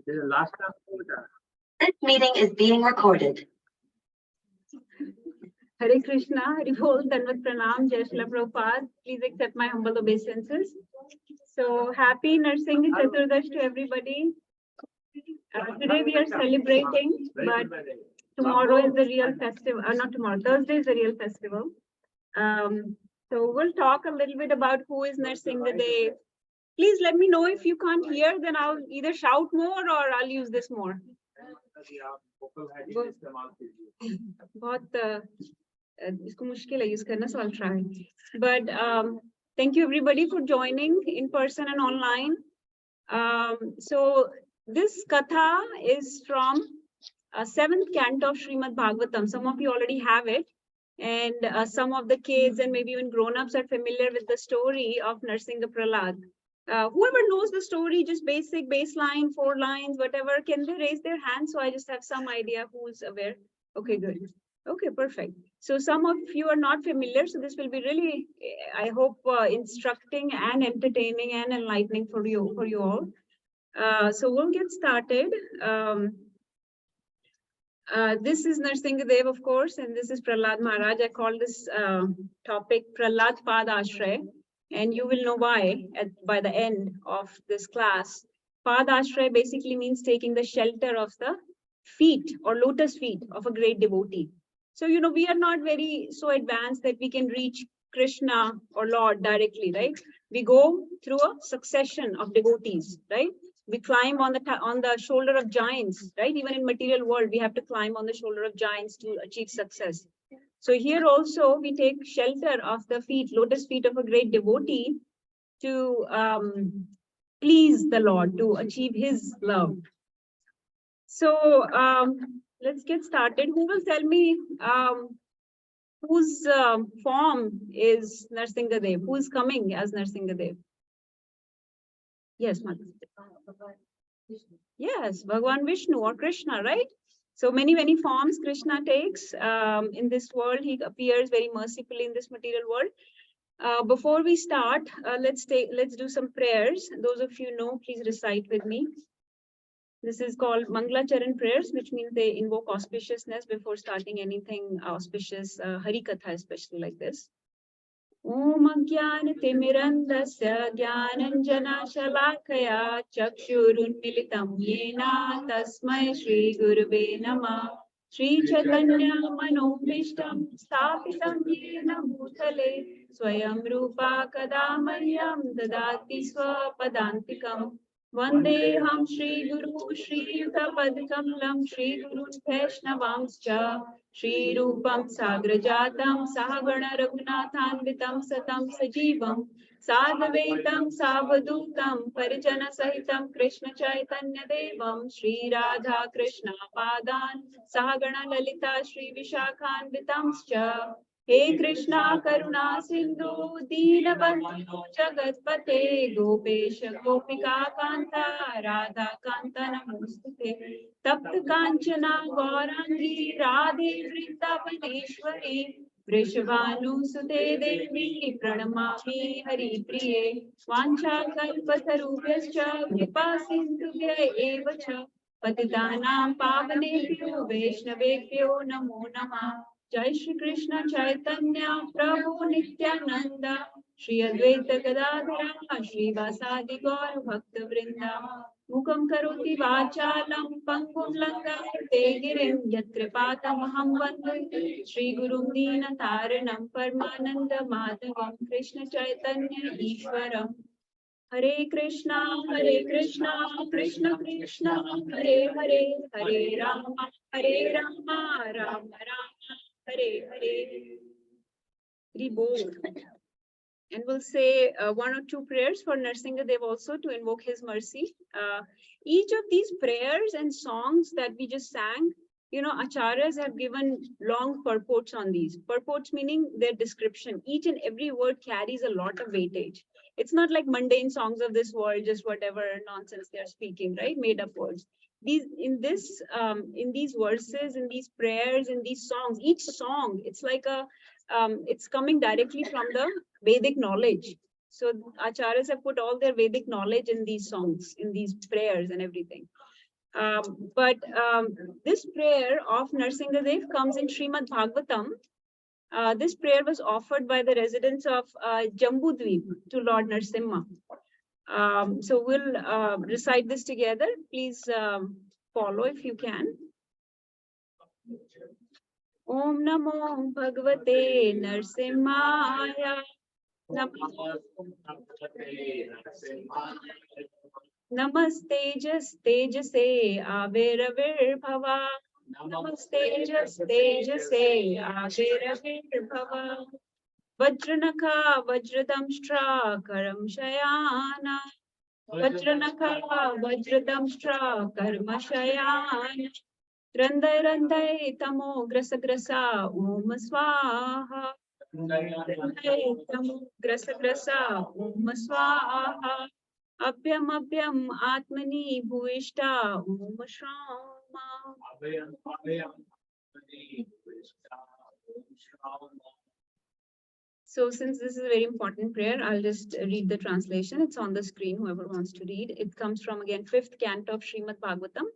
This meeting is being recorded. Hare Krishna, Hari Bol, Danvat Pranam, Jai Shri Prabhupada. Please accept my humble obeisances. So happy Narsimha Chaturdashi to everybody. Today we are celebrating, but tomorrow is the real festival. Not tomorrow, Thursday is the real festival. So we'll talk a little bit about who is Narsimha Dev. Please let me know if you can't hear, then I'll either shout more or I'll use this more. इसको मुश्किल है use करना, so I'll try. But thank you everybody for joining in person and online. So this katha is from 7th canto of Srimad Bhagavatam. Some of you already have it, and some of the kids and maybe even grown-ups are familiar with the story of Narsimha-Prahlad. Whoever knows the story, just basic baseline, 4 lines, whatever, can they raise their hand so I just have some idea who's aware? Okay, good. Okay, perfect. So some of you are not familiar, so this will be really, I hope, instructing and entertaining and enlightening for you all. So we'll get started. This is Narsimha Dev, of course, and this is Prahlad Maharaj. I call this topic Prahlad Pad Ashraya, and you will know why by the end of this class. Pad Ashraya basically means taking the shelter of the feet or lotus feet of a great devotee. So, you know, we are not very so advanced that we can reach Krishna or Lord directly, right? We go through a succession of devotees, right? We climb on the shoulder of giants, right? Even in material world, we have to climb on the shoulder of giants to achieve success. So here also we take shelter of the feet, lotus feet of a great devotee to please the Lord, to achieve his love. So let's get started. Who will tell me whose form is Narsimha Dev? Who is coming as Narsimha Dev? Yes, Mother. Yes, Bhagavan Vishnu or Krishna, right? So many forms Krishna takes in this world. He appears very mercifully in this material world. Before we start, let's do some prayers. Those of you know, please recite with me. This is called Mangala Charan prayers, which means they invoke auspiciousness before starting anything auspicious, Hari Katha especially like this. Om Jnana Timirandasya Jnananjana Shalakaya Chakshurunmilitam Yena Tasmai Shri Gurave Namah Shri Chaitanya Manobhishtam Sthapitam Yena Bhutale Swayam Rupa Kadamahyam Dadati Swapadantikam Vandeham Shri Guru Shri Yuta Padkamlam Shri Guru Vaishnavamscha Shri Rupam Sagrajatam Sahagana Raghunathanvitam Satam Sajivam Sadhvetam Savadutam Parijana Sahitam Krishna Chaitanya Devam Shri Radha Krishna Padan Sahagana Lalita Shri Vishakhanvitamscha He Krishna Karuna Sindhu Deenabandhu Jagatpate Gopesha Gopika Kanta Radha Kanta Namostute Tapt Kanchana Gaurangi Radhe Vrindavaneshwari Vrishabhanu Sute Devi Pranamami Hari Priye Vancha Kalpatarubhyascha Kripa Sindhubhya Evacha Patitanam Pavanebhyo Vaishnavebhyo Namo Namah Jai Shri Krishna Chaitanya Prabhu Nityananda Shri Advaita Gadadhara Shri Vasadi Gaur Bhakta Vrinda Mukam Karoti Vachalam Pangum Langayate Girim Yatripatamaham Vandu Shri Gurum Dina Taranam Parmananda Madhavam Krishna Chaitanya Ishwaram Hare Krishna Krishna Krishna Hare Hare Hare Rama Rama Rama Hare Hare. Very bold. And we'll say 1 or 2 prayers for Narsimha Dev also to invoke his mercy. Each of these prayers and songs that we just sang, you know, acharyas have given long purports on these. Purports meaning their description. Each and every word carries a lot of weightage. It's not like mundane songs of this world, just whatever nonsense they're speaking, right? Made up words. In these verses, in these prayers, in these songs, each song, it's like it's coming directly from the Vedic knowledge. So acharyas have put all their Vedic knowledge in these songs, in these prayers and everything. This prayer of Narsingadev comes in Srimad Bhagavatam. This prayer was offered by the residents of Jambudweep to Lord Narsimha. So we'll recite this together. Please follow if you can. Om Namo Bhagavate Narsimhaya. Namaste Tejase Averavir Bhava. Namaste Tejase Averavir Bhava. Vajranaka Vajradamshtra Karam Shayana. Vajranaka Vajradamshtra Karma Shayana. Randai Randai Tamo Grasa Grasa Om Swaha. Randai Tamo Grasa Grasa Om Swaha. Abhyam Abhyam Atmani Bhuishta Om Shrama. So since this is a very important prayer, I'll just read the translation. It's on the screen, whoever wants to read. It comes from, again, 5th canto of Srimad Bhagavatam.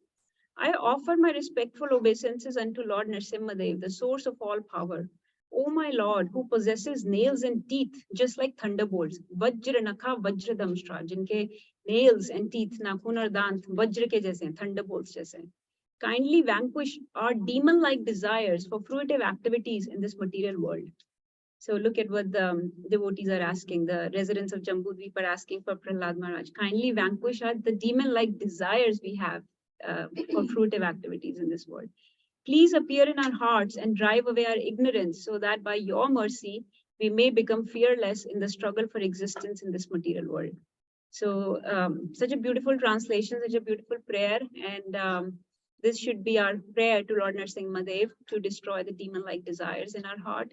I offer my respectful obeisances unto Lord Narsimha-Dev, the source of all power. O my Lord, who possesses nails and teeth, just like thunderbolts. Vajranaka Vajradamshtra, jinke nails and teeth, nakhun aur dant, vajra ke jaise, thunderbolts jaise. Kindly vanquish our demon-like desires for fruitive activities in this material world. So look at what the devotees are asking. The residents of Jambudweep are asking for Prahlad Maharaj. Kindly vanquish the demon-like desires we have for fruitive activities in this world. Please appear in our hearts and drive away our ignorance so that by your mercy, we may become fearless in the struggle for existence in this material world. So such a beautiful translation, such a beautiful prayer. And this should be our prayer to Lord Narsimha-Dev to destroy the demon-like desires in our heart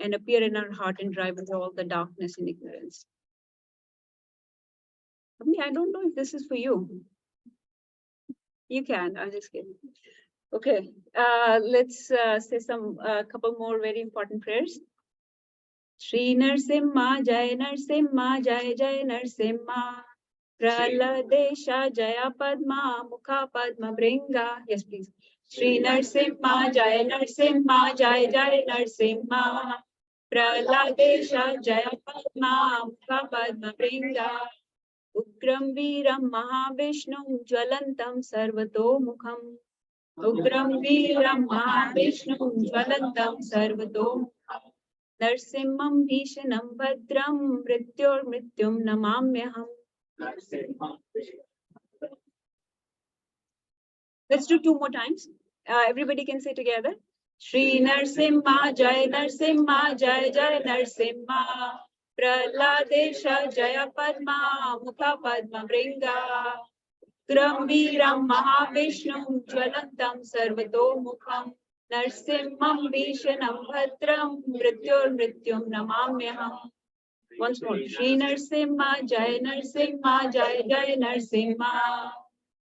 and appear in our heart and drive away all the darkness and ignorance. I don't know if this is for you. You can, I'm just kidding. Okay, let's say some couple more very important prayers. Shri Narsimha, Jai Narsimha, Jai Jai Narsimha. Praladesha, Jaya Padma, Mukha Padma Bringa. Yes, please. Shri Narsimha, Jai Narsimha, Jai Jai Narsimha. Praladesha, Jaya Padma, Mukha Padma Bringa. Ugram Viram Mahavishnu, Jwalantam Sarvato Mukham. Ugram Viram Mahavishnu, Jwalantam Sarvato Mukham. Narsimham Bhishanam Bhadram, Mrityor Mrityum Namamyaham. Let's do 2 more times. Everybody can say together. Shri Narsimha, Jai Narsimha, Jai Jai Narsimha. Praladesha, Jaya Padma, Mukha Padma Bringa. Grambiram Mahavishnu, Jwalantam Sarvato Mukham. Narsimham Bhishanam Bhadram, Mrityor Mrityum Namamyaham. Once more. Shri Narsimha, Jai Narsimha, Jai Jai Narsimha.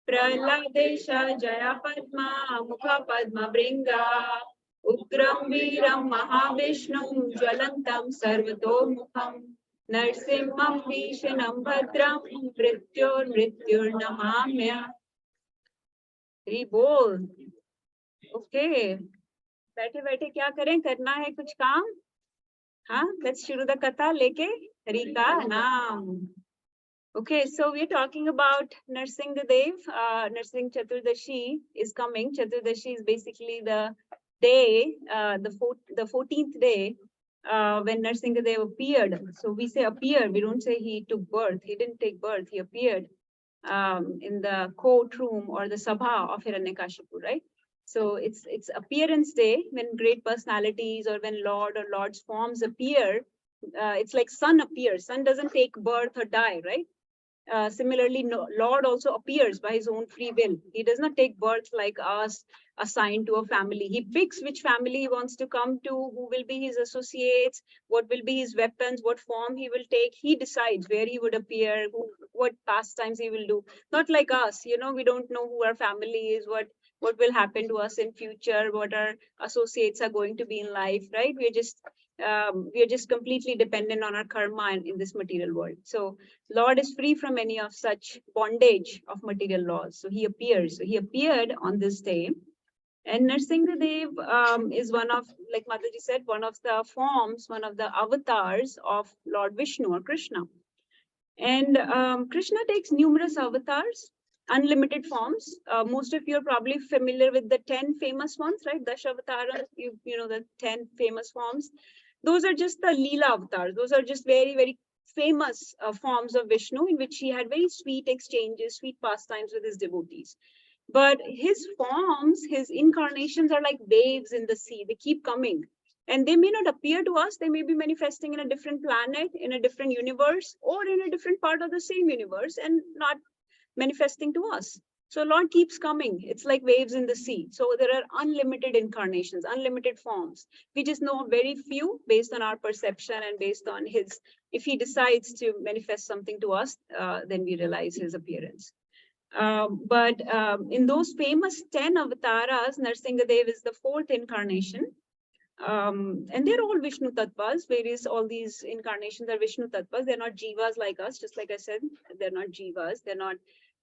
Praladesha, Jaya Padma, Mukha Padma Bringa. Ugram Viram Mahavishnu, Jwalantam Sarvato Mukham. Narsimham Bhishanam Bhadram, Mrityor Mrityur Namamya. Three bol. Okay. बैठे बैठे क्या करें, करना है कुछ काम. हाँ, let's शुरू द कथा लेके हरि का नाम. Okay, so we're talking about Narsingadev. Narsingh Chaturdashi is coming. Chaturdashi is basically the day, the 14th day when Narsingadev appeared. So we say appeared, we don't say he took birth. He didn't take birth, he appeared in the courtroom or the sabha of Hiranyakashipu, right? So it's appearance day when great personalities or when Lord or Lord's forms appear. It's like sun appears. Sun doesn't take birth or die, right? Similarly, Lord also appears by his own free will. He does not take birth like us, assigned to a family. He picks which family he wants to come to, who will be his associates, what will be his weapons, what form he will take. He decides where he would appear, who what pastimes he will do. Not like us, you know, we don't know who our family is, what will happen to us in future, what our associates are going to be in life, right? We are just completely dependent on our karma in this material world. So Lord is free from any of such bondage of material laws. So he appears. So he appeared on this day. And Narsimha-Dev is one of, like Mataji said, one of the forms, one of the avatars of Lord Vishnu or Krishna. And Krishna takes numerous avatars, unlimited forms. Most of you are probably familiar with the 10 famous ones, right? Dashavataras, you know, the 10 famous forms. Those are just the Leela avatars. Those are just very, very famous forms of Vishnu in which he had very sweet exchanges, sweet pastimes with his devotees. But his forms, his incarnations are like waves in the sea. They keep coming. And they may not appear to us. They may be manifesting in a different planet, in a different universe, or in a different part of the same universe and not manifesting to us. So Lord keeps coming. It's like waves in the sea. So there are unlimited incarnations, unlimited forms. We just know very few based on our perception and based on his, if he decides to manifest something to us, then we realize his appearance. But in those famous 10 avatars, Narsimha-Dev is the 4th incarnation. And they're all Vishnu Tattvas. All these incarnations are Vishnu Tattvas. They're not Jivas like us, just like I said, they're not Jivas. They're not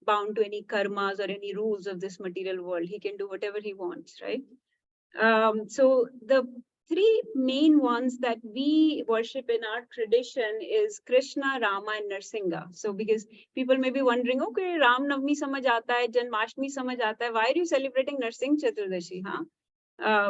bound to any karmas or any rules of this material world. He can do whatever he wants, right? So the 3 main ones that we worship in our tradition is Krishna, Rama, and Narsimha. So because people may be wondering, okay, Ram Navami samajh aata hai, Janmashtami samajh aata hai, why are you celebrating Narsingh Chaturdashi?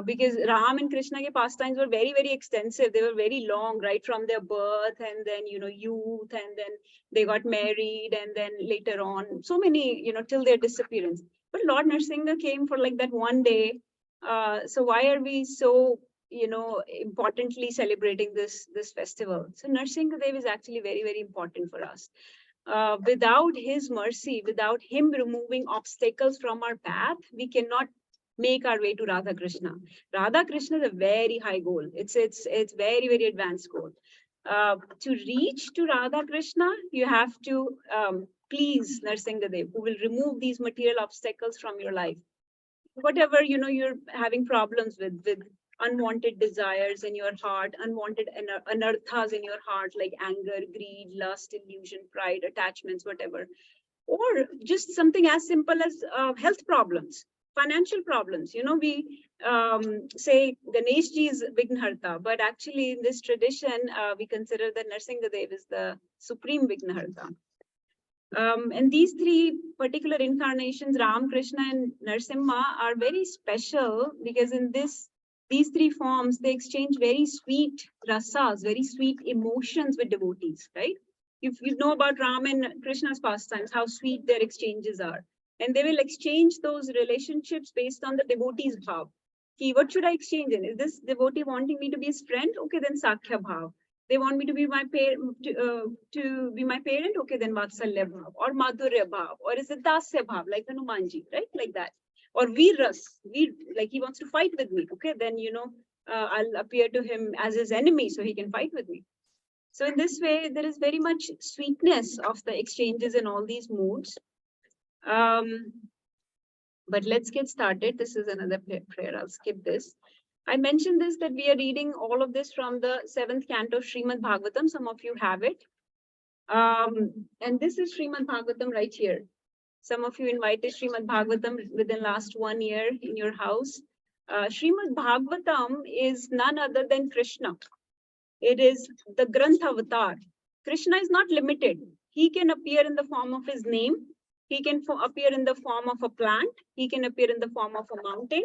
Because Ram and Krishna ke pastimes were very, very extensive. They were very long, right from their birth and then, you know, youth, and then they got married, and then later on, so many, you know, till their disappearance. But Lord Narsimha came for like that one day. So why are we so, you know, importantly celebrating this festival? So Narsimha-Dev is actually very, very important for us. Without his mercy, without him removing obstacles from our path, we cannot make our way to Radha Krishna. Radha Krishna is a very high goal. It's very, very advanced goal. To reach to Radha Krishna, you have to please Narsimha-Dev, who will remove these material obstacles from your life. Whatever, you know, you're having problems with unwanted desires in your heart, unwanted anarthas in your heart, like anger, greed, lust, illusion, pride, attachments, whatever. Or just something as simple as health problems, financial problems. You know, we say Ganesh ji is Vignaharta, but actually in this tradition, we consider that Narsimha-Dev is the supreme Vignaharta. And these 3 particular incarnations, Ram, Krishna, and Narsimha, are very special because in these 3 forms, they exchange very sweet rasas, very sweet emotions with devotees, right? If you know about Ram and Krishna's pastimes, how sweet their exchanges are. And they will exchange those relationships based on the devotee's bhav. What should I exchange in? Is this devotee wanting me to be his friend? Okay, then Sakhya bhav. They want me to be my parent, to be my parent. Okay, then Vatsalya bhav or Madhurya bhav, or is it Dasya bhav, like Hanumanji, right? Like that. Or Veeras, like he wants to fight with me. Okay, then, you know, I'll appear to him as his enemy so he can fight with me. So in this way, there is very much sweetness of the exchanges in all these moods. But let's get started. This is another prayer. I'll skip this. I mentioned this, that we are reading all of this from the 7th canto of Srimad Bhagavatam. Some of you have it. And this is Srimad Bhagavatam right here. Some of you invited Srimad Bhagavatam within last 1 year in your house. Srimad Bhagavatam is none other than Krishna. It is the Granth avatar. Krishna is not limited. He can appear in the form of his name. He can appear in the form of a plant. He can appear in the form of a mountain.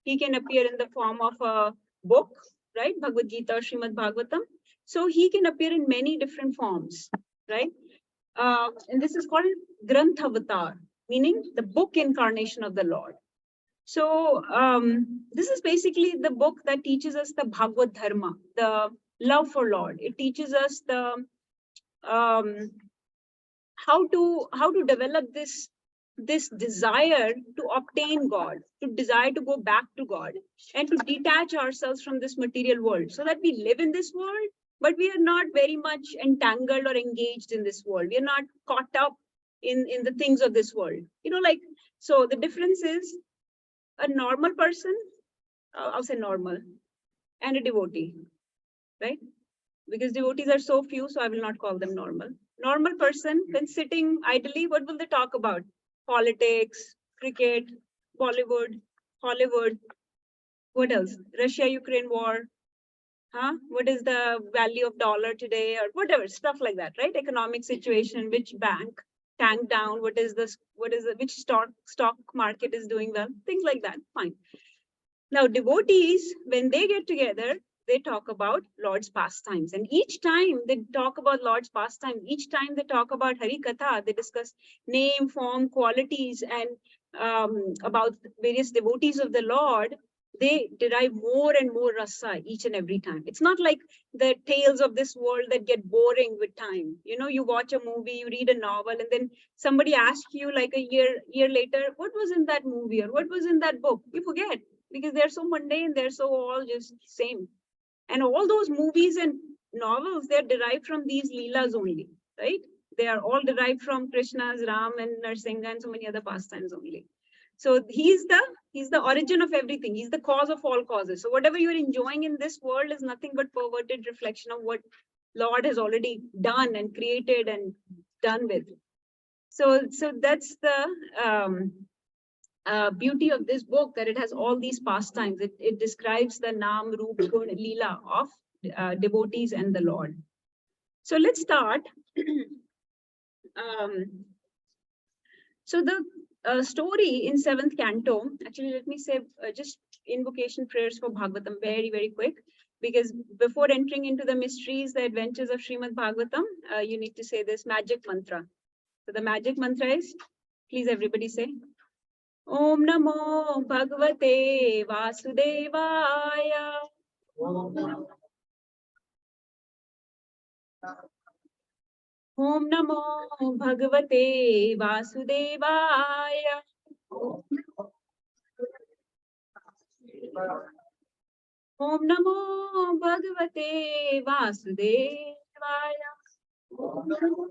He can appear in the form of a book, right? Bhagavad Gita, Srimad Bhagavatam. So he can appear in many different forms, right? And this is called Granth Avatar, meaning the book incarnation of the Lord. So this is basically the book that teaches us the Bhagavad Dharma, the love for Lord. It teaches us the how to develop this desire to obtain God, to desire to go back to God, and to detach ourselves from this material world, so that we live in this world, but we are not very much entangled or engaged in this world. We are not caught up in the things of this world. Like, so the difference is a normal person, I'll say normal, and a devotee, right? Because devotees are so few, so I will not call them normal. Normal person, when sitting idly, what will they talk about? Politics, cricket, Bollywood, Hollywood. What else? Russia-Ukraine war. What is the value of dollar today, or whatever, stuff like that, right? Economic situation, which bank tanked down, which stock market is doing well, things like that. Fine. Now, devotees, when they get together, they talk about Lord's pastimes. And each time they talk about Lord's pastime, each time they talk about Hari Katha, they discuss name, form, qualities, and about various devotees of the Lord, they derive more and more rasa each and every time. It's not like the tales of this world that get boring with time. You watch a movie, you read a novel, and then somebody asks you like a year later, what was in that movie or what was in that book? You forget, because they're so mundane, they're so all just same. And all those movies and novels, they're derived from these leelas only, right? They are all derived from Krishna's, Ram and Narsimha and so many other pastimes only. So he's the origin of everything. He's the cause of all causes. So whatever you're enjoying in this world is nothing but perverted reflection of what Lord has already done and created and done with. So that's the beauty of this book, that it has all these pastimes. It describes the Nam, Roop, Gun, Leela of devotees and the Lord. So let's start. So the story in 7th canto, actually, let me say just invocation prayers for Bhagavatam very, very quick, because before entering into the mysteries, the adventures of Srimad Bhagavatam, you need to say this magic mantra. So the magic mantra is, please everybody say, Om Namo Bhagavate Vasudevaya. Om Namo Bhagavate Vasudevaya. Om Namo Bhagavate Vasudevaya. Om Namo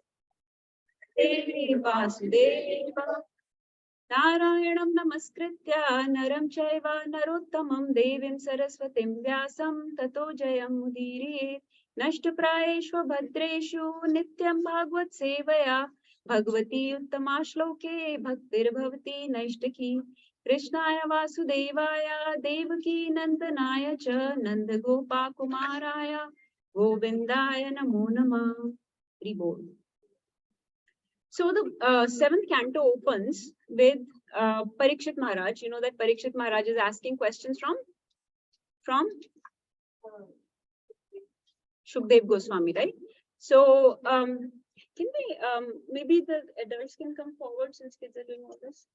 Vasudevaya. Narayanam Namaskritya Naram Chaiva Narottamam Devim Saraswatim Vyasam Tato Jayam Mudire Nashtaprayeshva Bhadreshu Nityam Bhagavad Sevaya Bhagavati Uttama Shloke Bhaktir Bhavati Nashtaki Krishnaya Vasudevaya Devaki Nandanaya Cha Nandagopa Kumaraya Govindaya Namo Namah. Ribol. So the 7th canto opens with Parikshit Maharaj. You know that Parikshit Maharaj is asking questions from Shukdev Goswami, right? So can we, maybe the adults can come forward since kids are doing all this?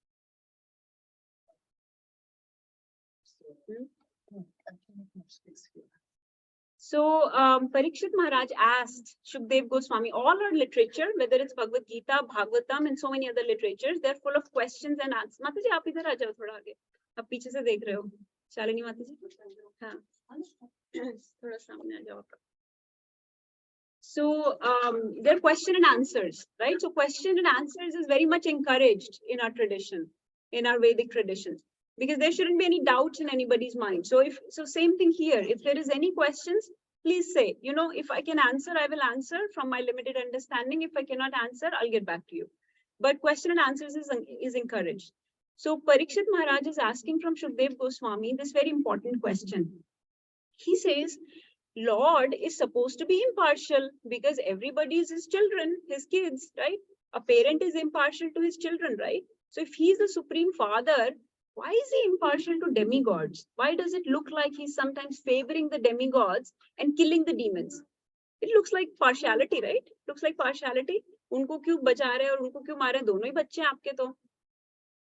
So Parikshit Maharaj asked Shukdev Goswami, all our literature, whether it's Bhagavad Gita, Bhagavatam, and so many other literatures, they're full of questions and answers. Mataji, aap idhar aa jao thoda aage. Aap piche se dekh rahe ho. Shalini Mataji. Haan. Thoda samne aa jao. So they're question and answers, right? So question and answers is very much encouraged in our tradition, in our Vedic tradition, because there shouldn't be any doubts in anybody's mind. So same thing here. If there is any questions, please say, if I can answer, I will answer from my limited understanding. If I cannot answer, I'll get back to you. But question and answers is encouraged. So Parikshit Maharaj is asking from Shukdev Goswami this very important question. He says, Lord is supposed to be impartial because everybody is his children, his kids, right? A parent is impartial to his children, right? So if he's the supreme father, why is he impartial to demigods? Why does it look like he's sometimes favoring the demigods and killing the demons? It looks like partiality, right? Looks like partiality. Unko kyun bacha rahe aur unko kyun mare, dono hi bacche hain aapke to.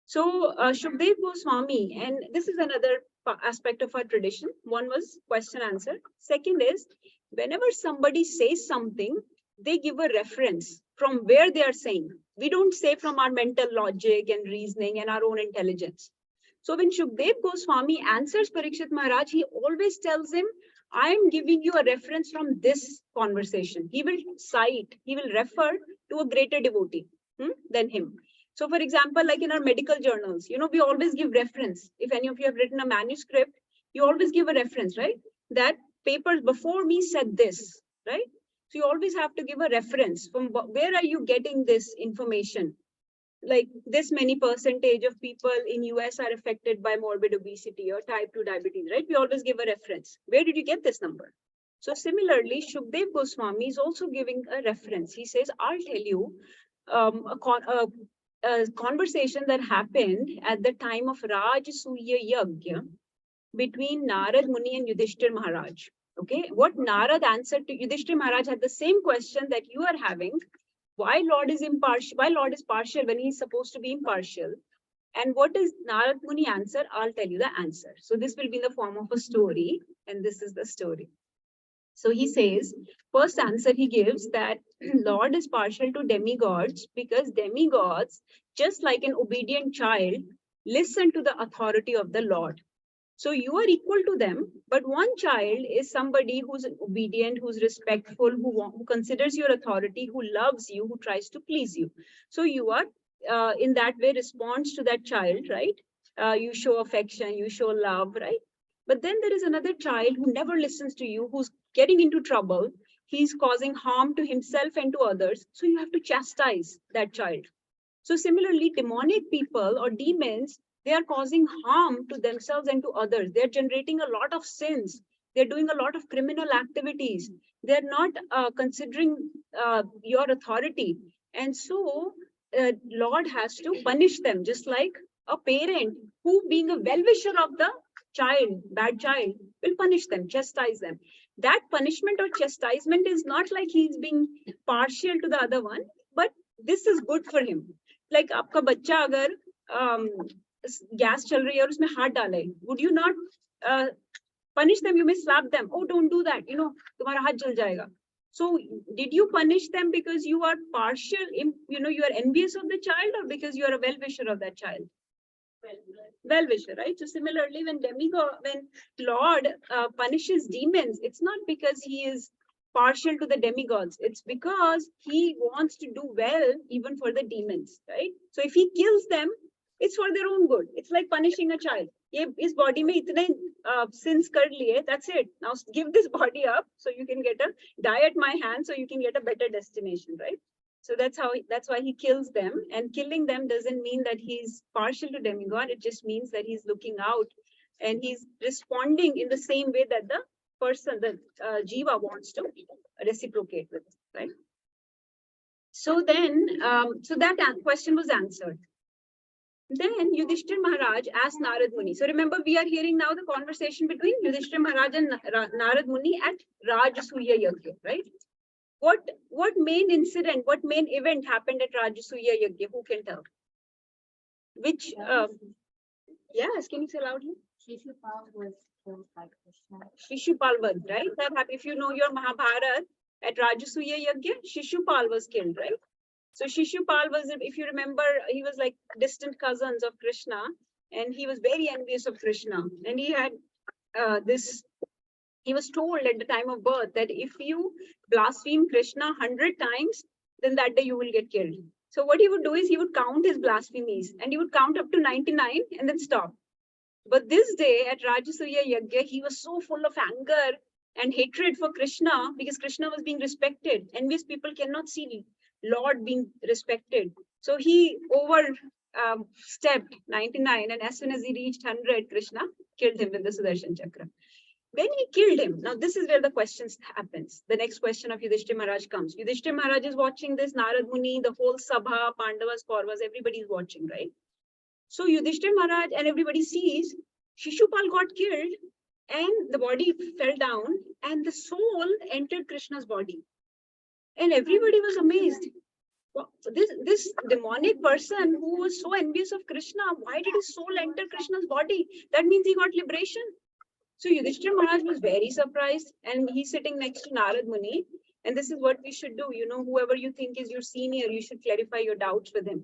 So Shukdev Goswami, and this is another aspect of our tradition. One was question answer. Second is, whenever somebody says something, they give a reference from where they are saying. We don't say from our mental logic and reasoning and our own intelligence. So when Shukdev Goswami answers Parikshit Maharaj, he always tells him I am giving you a reference from this conversation. He will cite, he will refer to a greater devotee than him. So for example, like in our medical journals, we always give reference. If any of you have written a manuscript, you always give a reference, right? That papers before me said this, right? So you always have to give a reference from where are you getting this information? Like this many percentage of people in US are affected by morbid obesity or type 2 diabetes, right? We always give a reference. Where did you get this number? So similarly, Shukdev Goswami is also giving a reference. He says, I'll tell you a conversation that happened at the time of Rajasuya Yagya between Narad Muni and Yudhishthir Maharaj. Okay, what Narad answered to Yudhishthir Maharaj had the same question that you are having. Why Lord is impartial? Why Lord is partial when he's supposed to be impartial? And what is Narad Muni answer? I'll tell you the answer. So this will be in the form of a story, and this is the story. So he says, first answer he gives that Lord is partial to demigods because demigods, just like an obedient child, listen to the authority of the Lord. So you are equal to them, but one child is somebody who's obedient, who's respectful, who considers your authority, who loves you, who tries to please you. So you are in that way responds to that child, right? You show affection, you show love, right? But then there is another child who never listens to you, who's getting into trouble. He's causing harm to himself and to others. So you have to chastise that child. So similarly, demonic people or demons, they are causing harm to themselves and to others. They're generating a lot of sins. They're doing a lot of criminal activities. They're not considering your authority. And so Lord has to punish them, just like a parent who, being a well-wisher of the child, bad child, will punish them, chastise them. That punishment or chastisement is not like he's being partial to the other one, but this is good for him. Like आपका बच्चा अगर gas चल रही है और उसमें हाथ डाले, would you not punish them? You may slap them. Oh, don't do that. तुम्हारा हाथ जल जाएगा. So did you punish them because you are partial, you are envious of the child, or because you are a well-wisher of that child? Well-wisher, right? So similarly, when Lord punishes demons, it's not because he is partial to the demigods. It's because he wants to do well even for the demons, right? So if he kills them, it's for their own good. It's like punishing a child. His body mein itne sins kar liye, that's it. Now give this body up so you can die at my hand, so you can get a better destination, right? So that's why he kills them. And killing them doesn't mean that he's partial to demigod. It just means that he's looking out and he's responding in the same way that the person, the jiva, wants to reciprocate with, right? So then, so that question was answered. Then Yudhishthir Maharaj asked Narad Muni. So remember, we are hearing now the conversation between Yudhishthir Maharaj and Narad Muni at Rajasuya Yagya, right? What main incident, what main event happened at Rajasuya Yagya? Who can tell? Which, yes, can you say loudly? Shishupal was killed by Krishna. Shishupal was, right? If you know your Mahabharata, at Rajasuya Yagya, Shishupal was killed, right? So Shishupal was, if you remember, he was like distant cousins of Krishna, and he was very envious of Krishna. And he had he was told at the time of birth that if you blaspheme Krishna 100 times, then that day you will get killed. So what he would do is he would count his blasphemies, and he would count up to 99 and then stop. But this day at Rajasuya Yagya, he was so full of anger and hatred for Krishna because Krishna was being respected. Envious people cannot see Lord being respected. So he overstepped 99, and as soon as he reached 100, Krishna killed him with the Sudarshan Chakra. When he killed him, now this is where the question happens. The next question of Yudhishthir Maharaj comes. Yudhishthir Maharaj is watching this, Narad Muni, the whole Sabha, Pandavas, Kauravas, everybody is watching, right? So Yudhishthir Maharaj and everybody sees Shishupal got killed and the body fell down and the soul entered Krishna's body. And everybody was amazed. This demonic person who was so envious of Krishna, why did his soul enter Krishna's body? That means he got liberation. So Yudhishthir Maharaj was very surprised, and he's sitting next to Narad Muni. And this is what we should do. Whoever you think is your senior, you should clarify your doubts with him.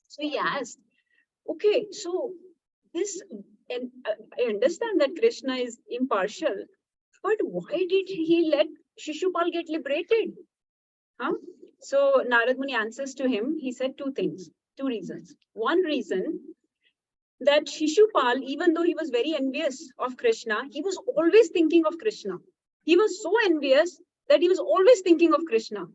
So he asked, okay, so this, and I understand that Krishna is impartial, But why did he let Shishupal get liberated? Huh? So Narad Muni answers to him. He said two things, two reasons. One reason, that Shishupal, even though he was very envious of Krishna, he was always thinking of Krishna. He was so envious that he was always thinking of Krishna.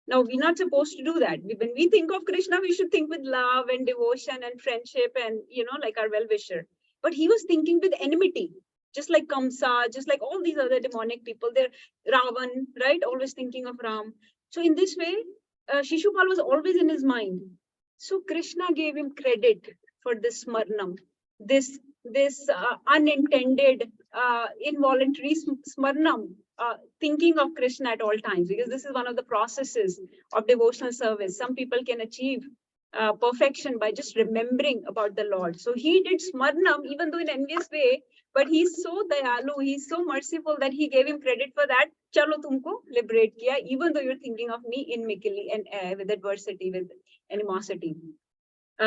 Now, we're not supposed to do that. When we think of Krishna, we should think with love and devotion and friendship and, like our well-wisher. But he was thinking with enmity, just like Kamsa, just like all these other demonic people. They're Ravan, right? Always thinking of Ram. So in this way, Shishupal was always in his mind. So Krishna gave him credit for this smarnam, this unintended, involuntary smarnam, thinking of Krishna at all times, because this is one of the processes of devotional service. Some people can achieve perfection by just remembering about the Lord. So he did smarnam, even though in envious way, but he's so dayalu, he's so merciful that he gave him credit for that. Chalo tumko liberate kiya, even though you're thinking of me inimically and with adversity, with animosity.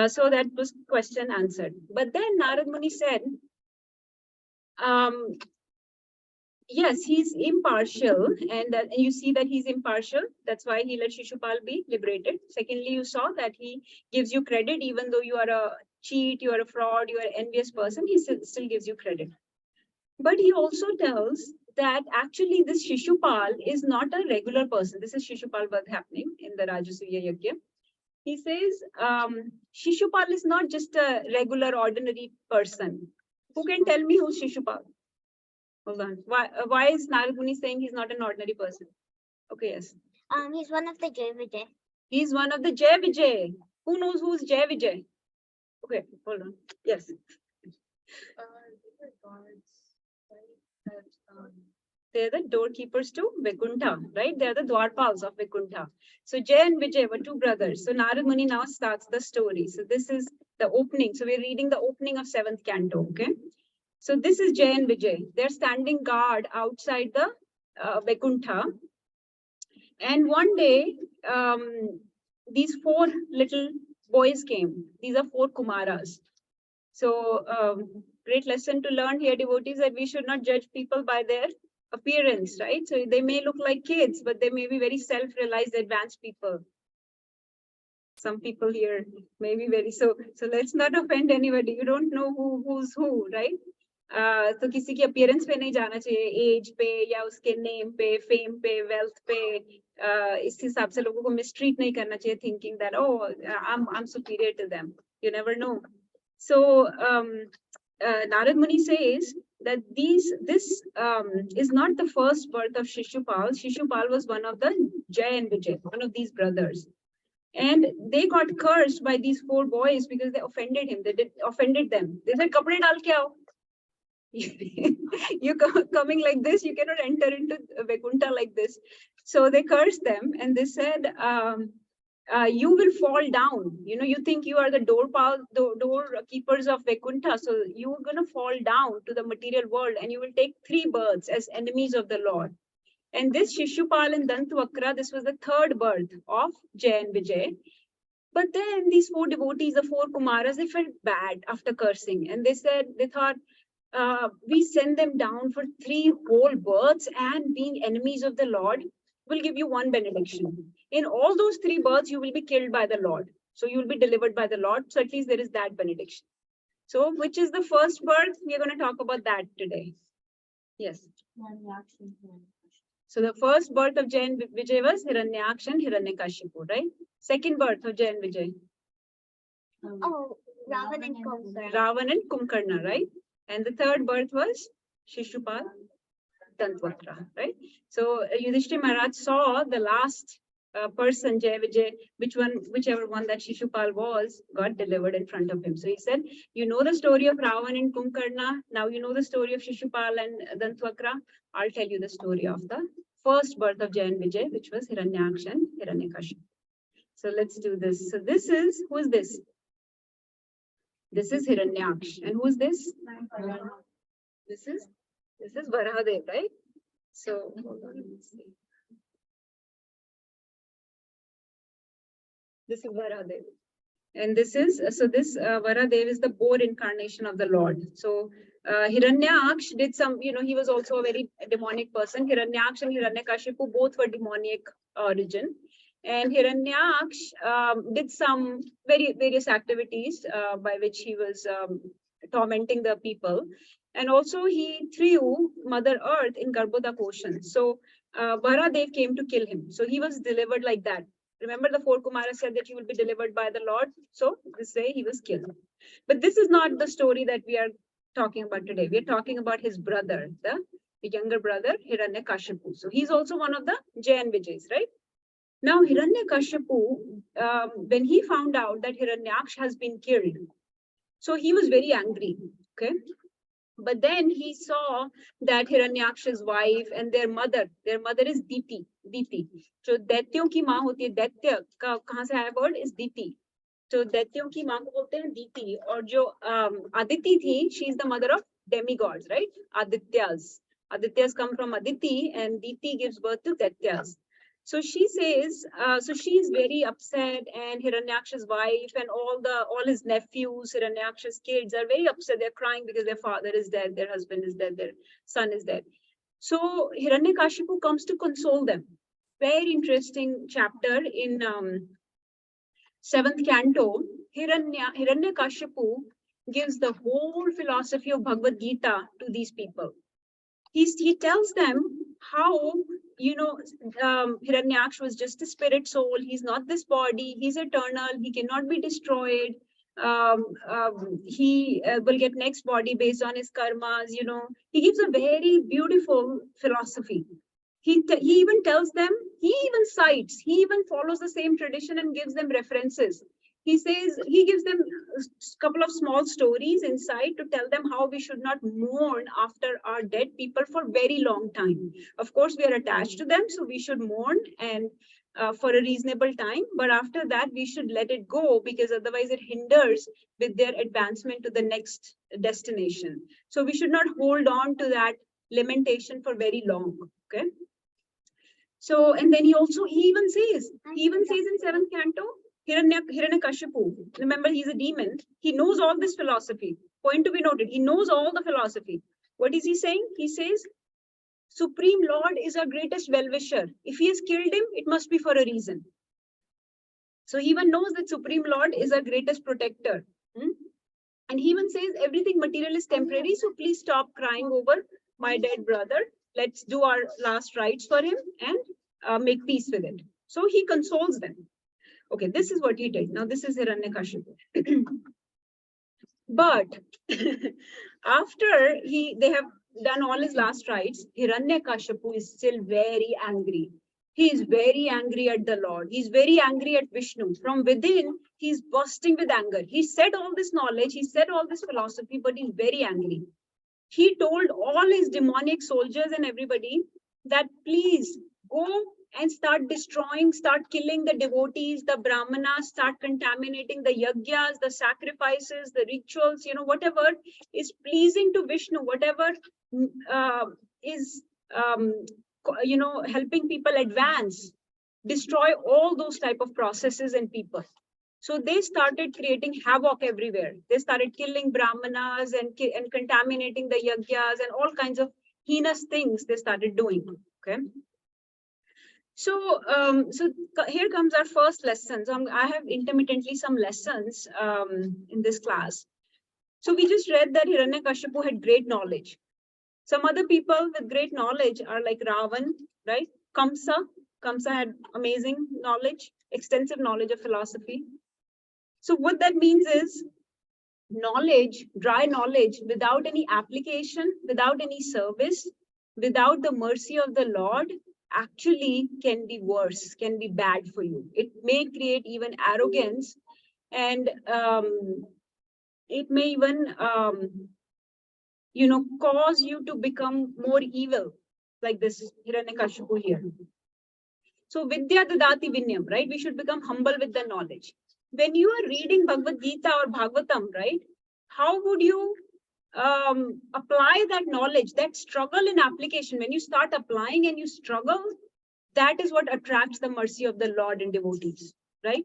So that was question answered. But then Narad Muni said, yes, he's impartial, and you see that he's impartial. That's why he let Shishupal be liberated. Secondly, you saw that he gives you credit, even though you are a cheat, you are a fraud, you are an envious person, he still gives you credit. But he also tells that actually this Shishupal is not a regular person. This is Shishupal Vad happening in the Rajasuya Yajna. He says, Shishupal is not just a regular, ordinary person. Who can tell me who's Shishupal? Hold on. Why is Narad Muni saying he's not an ordinary person? Okay, yes. He's one of the Jai Vijay. He's one of the Jai Vijay. Who knows who's Jai Vijay? Okay, hold on. Yes. They're the doorkeepers to Vaikuntha, right? They're the Dwarpals of Vaikuntha. So Jay and Vijay were two brothers. So Narad Muni now starts the story. So this is the opening. So we're reading the opening of 7th canto, okay? So this is Jay and Vijay. They're standing guard outside the Vaikuntha. And one day, these 4 little boys came. These are 4 Kumaras. So great lesson to learn here, devotees, that we should not judge people by their appearance, right? So they may look like kids, but they may be very self-realized, advanced people. Some people here may be very, so let's not offend anybody. You don't know who's who, right? तो किसी की appearance पे नहीं जाना चाहिए, age पे या उसके name पे, fame पे, wealth पे, इस हिसाब से लोगों को mistreat नहीं करना चाहिए, thinking that, oh, I'm superior to them. You never know. So Narad Muni says that this is not the first birth of Shishupal. Shishupal was one of the Jay and Vijay, one of these brothers. And they got cursed by these 4 boys because they offended him. They offended them. They said, "Kapde dal ke aao." You're coming like this, you cannot enter into Vaikuntha like this. So they cursed them and they said, you will fall down. You think you are the doorkeepers of Vaikuntha, so you're going to fall down to the material world and you will take 3 births as enemies of the Lord. And this Shishupal and Dantavakra, this was the 3rd birth of Jay and Vijay. But then these 4 devotees, the 4 Kumaras, they felt bad after cursing. And they thought, we send them down for 3 whole births, and being enemies of the Lord will give you 1 benediction. In all those 3 births, you will be killed by the Lord. So you will be delivered by the Lord. So at least there is that benediction. So which is the first birth? We are going to talk about that today. Yes. So the first birth of Jay and Vijay was Hiranyaksha and Hiranyakashipu, right? Second birth of Jay and Vijay. Oh, Ravan and Kumbhakarna. Ravan and Kumbhakarna, right? And the 3rd birth was Shishupal, Dantavakra, right? So Yudhishthira Maharaj saw the last person, Jay Vijay, whichever one that Shishupal was, got delivered in front of him. So he said, you know the story of Ravan and Kumbhakarna. Now you know the story of Shishupal and Dantavakra. I'll tell you the story of the first birth of Jay and Vijay, which was Hiranyaksha and Hiranyakashipu. So let's do this. So this is, who is this? This is Hiranyaksha. And who is this? This is Varahadev, right? So hold on, let's see. This is Varahadev. And this is, Varahadev is the boar incarnation of the Lord. So Hiranyaksh did some, he was also a very demonic person. Hiranyaksh and Hiranyakashipu both were demonic origin. And Hiranyaksh did some various activities by which he was tormenting the people. And also he threw Mother Earth in Garbhodak Ocean. So Varadev came to kill him. So he was delivered like that. Remember the 4 Kumaras said that he will be delivered by the Lord. So this way he was killed. But this is not the story that we are talking about today. We are talking about his brother, the younger brother, Hiranyakashipu. So he's also one of the Jain Vijayas, right? Now, Hiranyakashipu, when he found out that Hiranyaksh has been killed, so he was very angry, okay? But then he saw that Hiranyaksh's wife and their mother is Diti. So दैत्यों की माँ होती है, दैत्य का कहाँ से आया word is Diti. So दैत्यों की माँ को बोलते हैं Diti. और जो Aditi थी, she is the mother of demigods, right? Adityas come from Aditi, and Diti gives birth to Daityas. So she says, so she is very upset, and Hiranyaksha's wife and all his nephews, Hiranyaksha's kids are very upset. They're crying because their father is dead, their husband is dead, their son is dead. So Hiranyakashipu comes to console them. Very interesting chapter in 7th canto. Hiranyakashipu gives the whole philosophy of Bhagavad Gita to these people. He tells them how, Hiranyaksha was just a spirit soul. He's not this body. He's eternal. He cannot be destroyed. He will get next body based on his karmas. He gives a very beautiful philosophy. He even tells them, he even cites, he even follows the same tradition and gives them references. He says, he gives them a couple of small stories inside to tell them how we should not mourn after our dead people for very long time. Of course, we are attached to them, so we should mourn and for a reasonable time. But after that, we should let it go, because otherwise it hinders with their advancement to the next destination. So we should not hold on to that lamentation for very long. Okay. So, and then he even says in 7th canto, Hiranyakashipu, remember he's a demon, he knows all this philosophy. Point to be noted, he knows all the philosophy. What is he saying? He says, Supreme Lord is our greatest well-wisher. If he has killed him, it must be for a reason. So he even knows that Supreme Lord is our greatest protector. And he even says, everything material is temporary, so please stop crying over my dead brother. Let's do our last rites for him and make peace with it. So he consoles them. Okay, this is what he did. Now this is Hiranyakashipu. But after they have done all his last rites, Hiranyakashipu is still very angry. He is very angry at the Lord. He's very angry at Vishnu. From within, he's bursting with anger. He said all this knowledge, he said all this philosophy, but he's very angry. He told all his demonic soldiers and everybody that please go and start destroying, start killing the devotees, the brahmanas, start contaminating the yajnas, the sacrifices, the rituals, whatever is pleasing to Vishnu, whatever is, helping people advance, destroy all those type of processes and people. So they started creating havoc everywhere. They started killing brahmanas and contaminating the yajnas and all kinds of heinous things they started doing. Okay. So, here comes our first lesson. So I have intermittently some lessons in this class. So we just read that Hiranyakashipu had great knowledge. Some other people with great knowledge are like Ravan, right? Kamsa had amazing knowledge, extensive knowledge of philosophy. So what that means is knowledge, dry knowledge without any application, without any service, without the mercy of the Lord, actually can be worse, can be bad for you. It may create even arrogance, and it may even cause you to become more evil, like this Hiranyakashipu here. So Vidya Dadati Vinyam, right? We should become humble with the knowledge. When you are reading Bhagavad Gita or Bhagavatam, right? How would you apply that knowledge, that struggle in application? When you start applying and you struggle, that is what attracts the mercy of the Lord in devotees, right?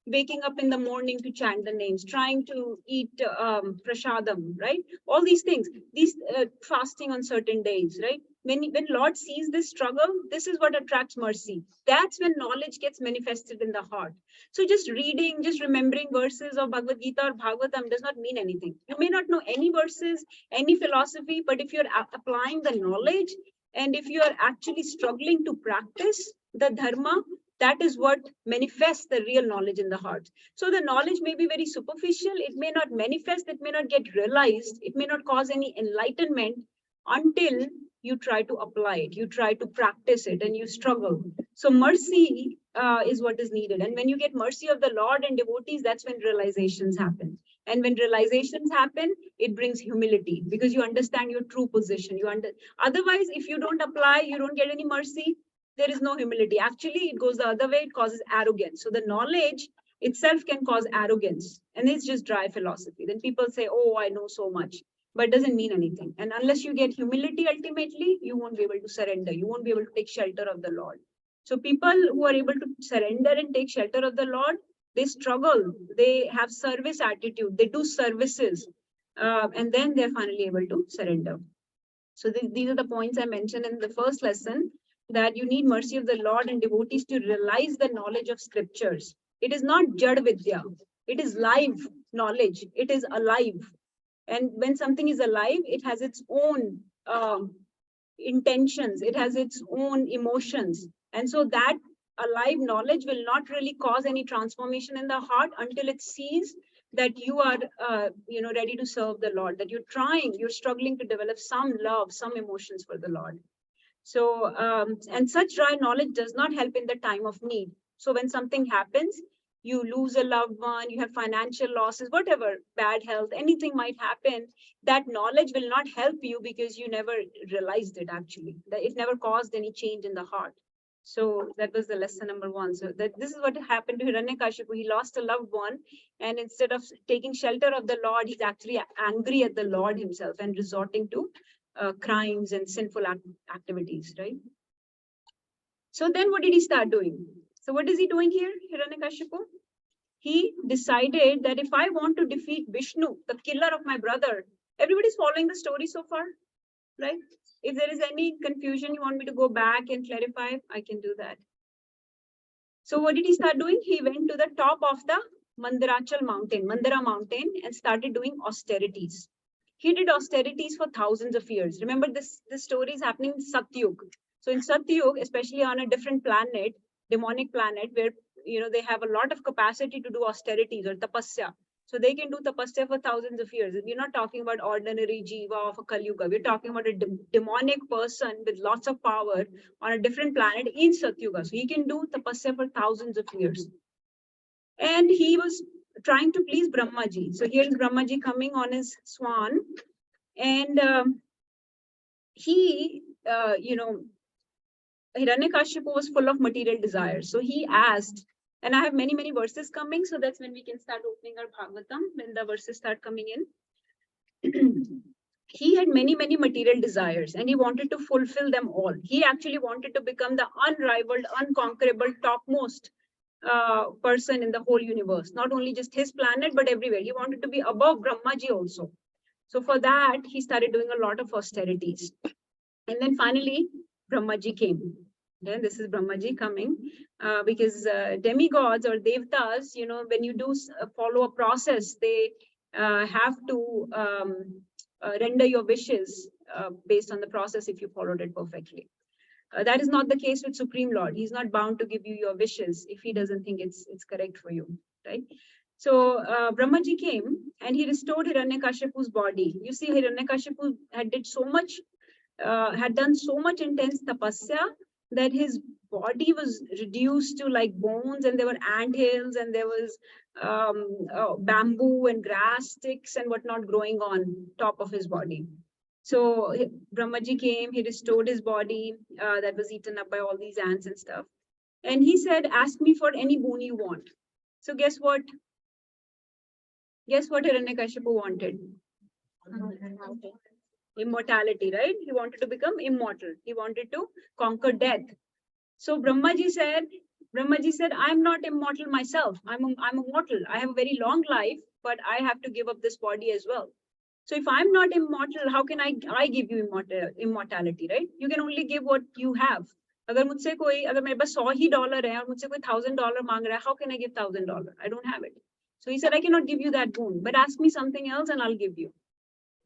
waking up in the morning to chant the names, trying to eat prashadam, right? All these things, these fasting on certain days, right? When Lord sees this struggle, this is what attracts mercy. That's when knowledge gets manifested in the heart. So just reading, just remembering verses of Bhagavad Gita or Bhagavatam does not mean anything. You may not know any verses, any philosophy, but if you're applying the knowledge, and if you are actually struggling to practice the dharma, that is what manifests the real knowledge in the heart. So the knowledge may be very superficial, it may not manifest, it may not get realized, it may not cause any enlightenment until you try to apply it, you try to practice it, and you struggle. So mercy is what is needed. And when you get mercy of the Lord and devotees, that's when realizations happen. And when realizations happen, it brings humility because you understand your true position. Otherwise, if you don't apply, you don't get any mercy, there is no humility. Actually, it goes the other way, it causes arrogance. So the knowledge itself can cause arrogance, and it's just dry philosophy. Then people say, oh, I know so much, but it doesn't mean anything. And unless you get humility, ultimately, you won't be able to surrender. You won't be able to take shelter of the Lord. So people who are able to surrender and take shelter of the Lord, they struggle, they have service attitude, they do services, and then they're finally able to surrender. So these are the points I mentioned in the first lesson, that you need mercy of the Lord and devotees to realize the knowledge of scriptures. It is not Jad Vidya. It is live knowledge. It is alive. And when something is alive, it has its own intentions. It has its own emotions. And so that alive knowledge will not really cause any transformation in the heart until it sees that you are ready to serve the Lord, that you're struggling to develop some love, some emotions for the Lord. So, and such dry knowledge does not help in the time of need. So when something happens, you lose a loved one, you have financial losses, whatever, bad health, anything might happen, that knowledge will not help you because you never realized it actually. That it never caused any change in the heart. So that was the lesson number one. So this is what happened to Hiranyakashipu. He lost a loved one, and instead of taking shelter of the Lord, he's actually angry at the Lord himself and resorting to crimes and sinful activities, right? So then what did he start doing? So what is he doing here, Hiranyakashipu? He decided that if I want to defeat Vishnu, the killer of my brother, everybody's following the story so far, right? If there is any confusion, you want me to go back and clarify, I can do that. So what did he start doing? He went to the top of the Mandara mountain, and started doing austerities. He did austerities for thousands of years. Remember, this story is happening in Satyug. So in Satyug, especially on a different planet, demonic planet, where they have a lot of capacity to do austerities or tapasya. So they can do tapasya for thousands of years. We're not talking about ordinary jiva of a Kali Yuga. We're talking about a demonic person with lots of power on a different planet in Satyuga. So he can do tapasya for thousands of years. And he was trying to please Brahmaji. So here's Brahmaji coming on his swan, and Hiranyakashipu was full of material desires. So he asked, and I have many, many verses coming, so that's when we can start opening our Bhagavatam, when the verses start coming in. He had many, many material desires, and he wanted to fulfill them all. He actually wanted to become the unrivaled, unconquerable, topmost person in the whole universe, not only just his planet, but everywhere. He wanted to be above Brahmaji also. So for that, he started doing a lot of austerities. And then finally, Brahmaji came. Then this is Brahmaji coming, because demigods or devtas, when you do follow a process, they have to render your wishes based on the process if you followed it perfectly. That is not the case with Supreme Lord. He's not bound to give you your wishes if he doesn't think it's correct for you, right? So Brahmaji came and he restored Hiranyakashipu's body. You see, Hiranyakashipu had done so much intense tapasya that his body was reduced to like bones, and there were anthills, and there was bamboo and grass sticks and whatnot growing on top of his body. So Brahmaji came, he restored his body that was eaten up by all these ants and stuff. And he said, ask me for any boon you want. So guess what? Guess what Hiranyakashipu wanted? Immortality, right? He wanted to become immortal. He wanted to conquer death. So Brahmaji said, Brahmaji said, I'm not immortal myself. I'm a mortal. I have a very long life, but I have to give up this body as well. So if I'm not immortal, how can I give you immortality, right? You can only give what you have. अगर मेरे पास $100 है और मुझसे कोई $1,000 मांग रहा है, how can I give $1,000? I don't have it. So he said, I cannot give you that boon, but ask me something else and I'll give you.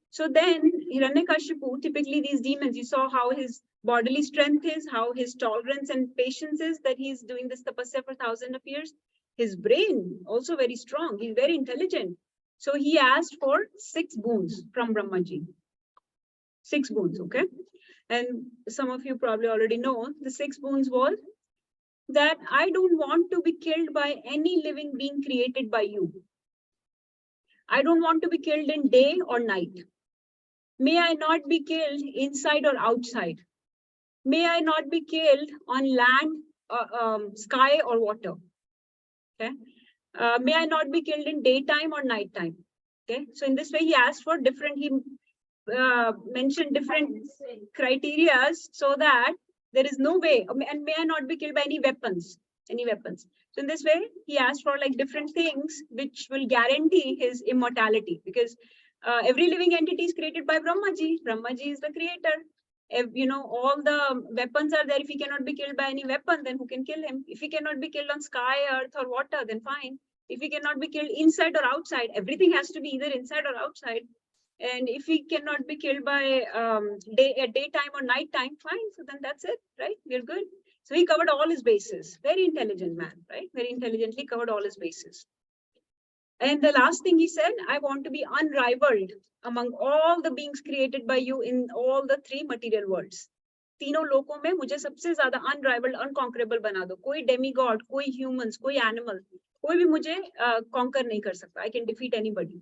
So then Hiranyakashipu, typically these demons, you saw how his bodily strength is, how his tolerance and patience is, that he's doing this tapasya for thousands of years. His brain also very strong. He's very intelligent. So he asked for 6 boons from Brahmaji. 6 boons, okay? And some of you probably already know the 6 boons was that I don't want to be killed by any living being created by you. I don't want to be killed in day or night. May I not be killed inside or outside. May I not be killed on land, sky or water. Okay. May I not be killed in daytime or nighttime. Okay. So in this way, he asked for different, he mentioned different criteria so that there is no way, and may I not be killed by any weapons. So in this way, he asked for like different things which will guarantee his immortality, because every living entity is created by Brahmaji. Brahmaji is the creator. If, you know, all the weapons are there. If he cannot be killed by any weapon, then who can kill him? If he cannot be killed on sky, earth, or water, then fine. If he cannot be killed inside or outside, everything has to be either inside or outside. And if he cannot be killed by daytime or nighttime, fine. So then that's it, right? We're good. So he covered all his bases. Very intelligent man, right? Very intelligently covered all his bases. And the last thing he said, I want to be unrivaled among all the beings created by you in all the 3 material worlds. तीनों लोकों में मुझे सबसे ज्यादा unrivaled, unconquerable बना दो. कोई demigod, कोई humans, कोई animal, कोई भी मुझे conquer नहीं कर सकता. I can defeat anybody.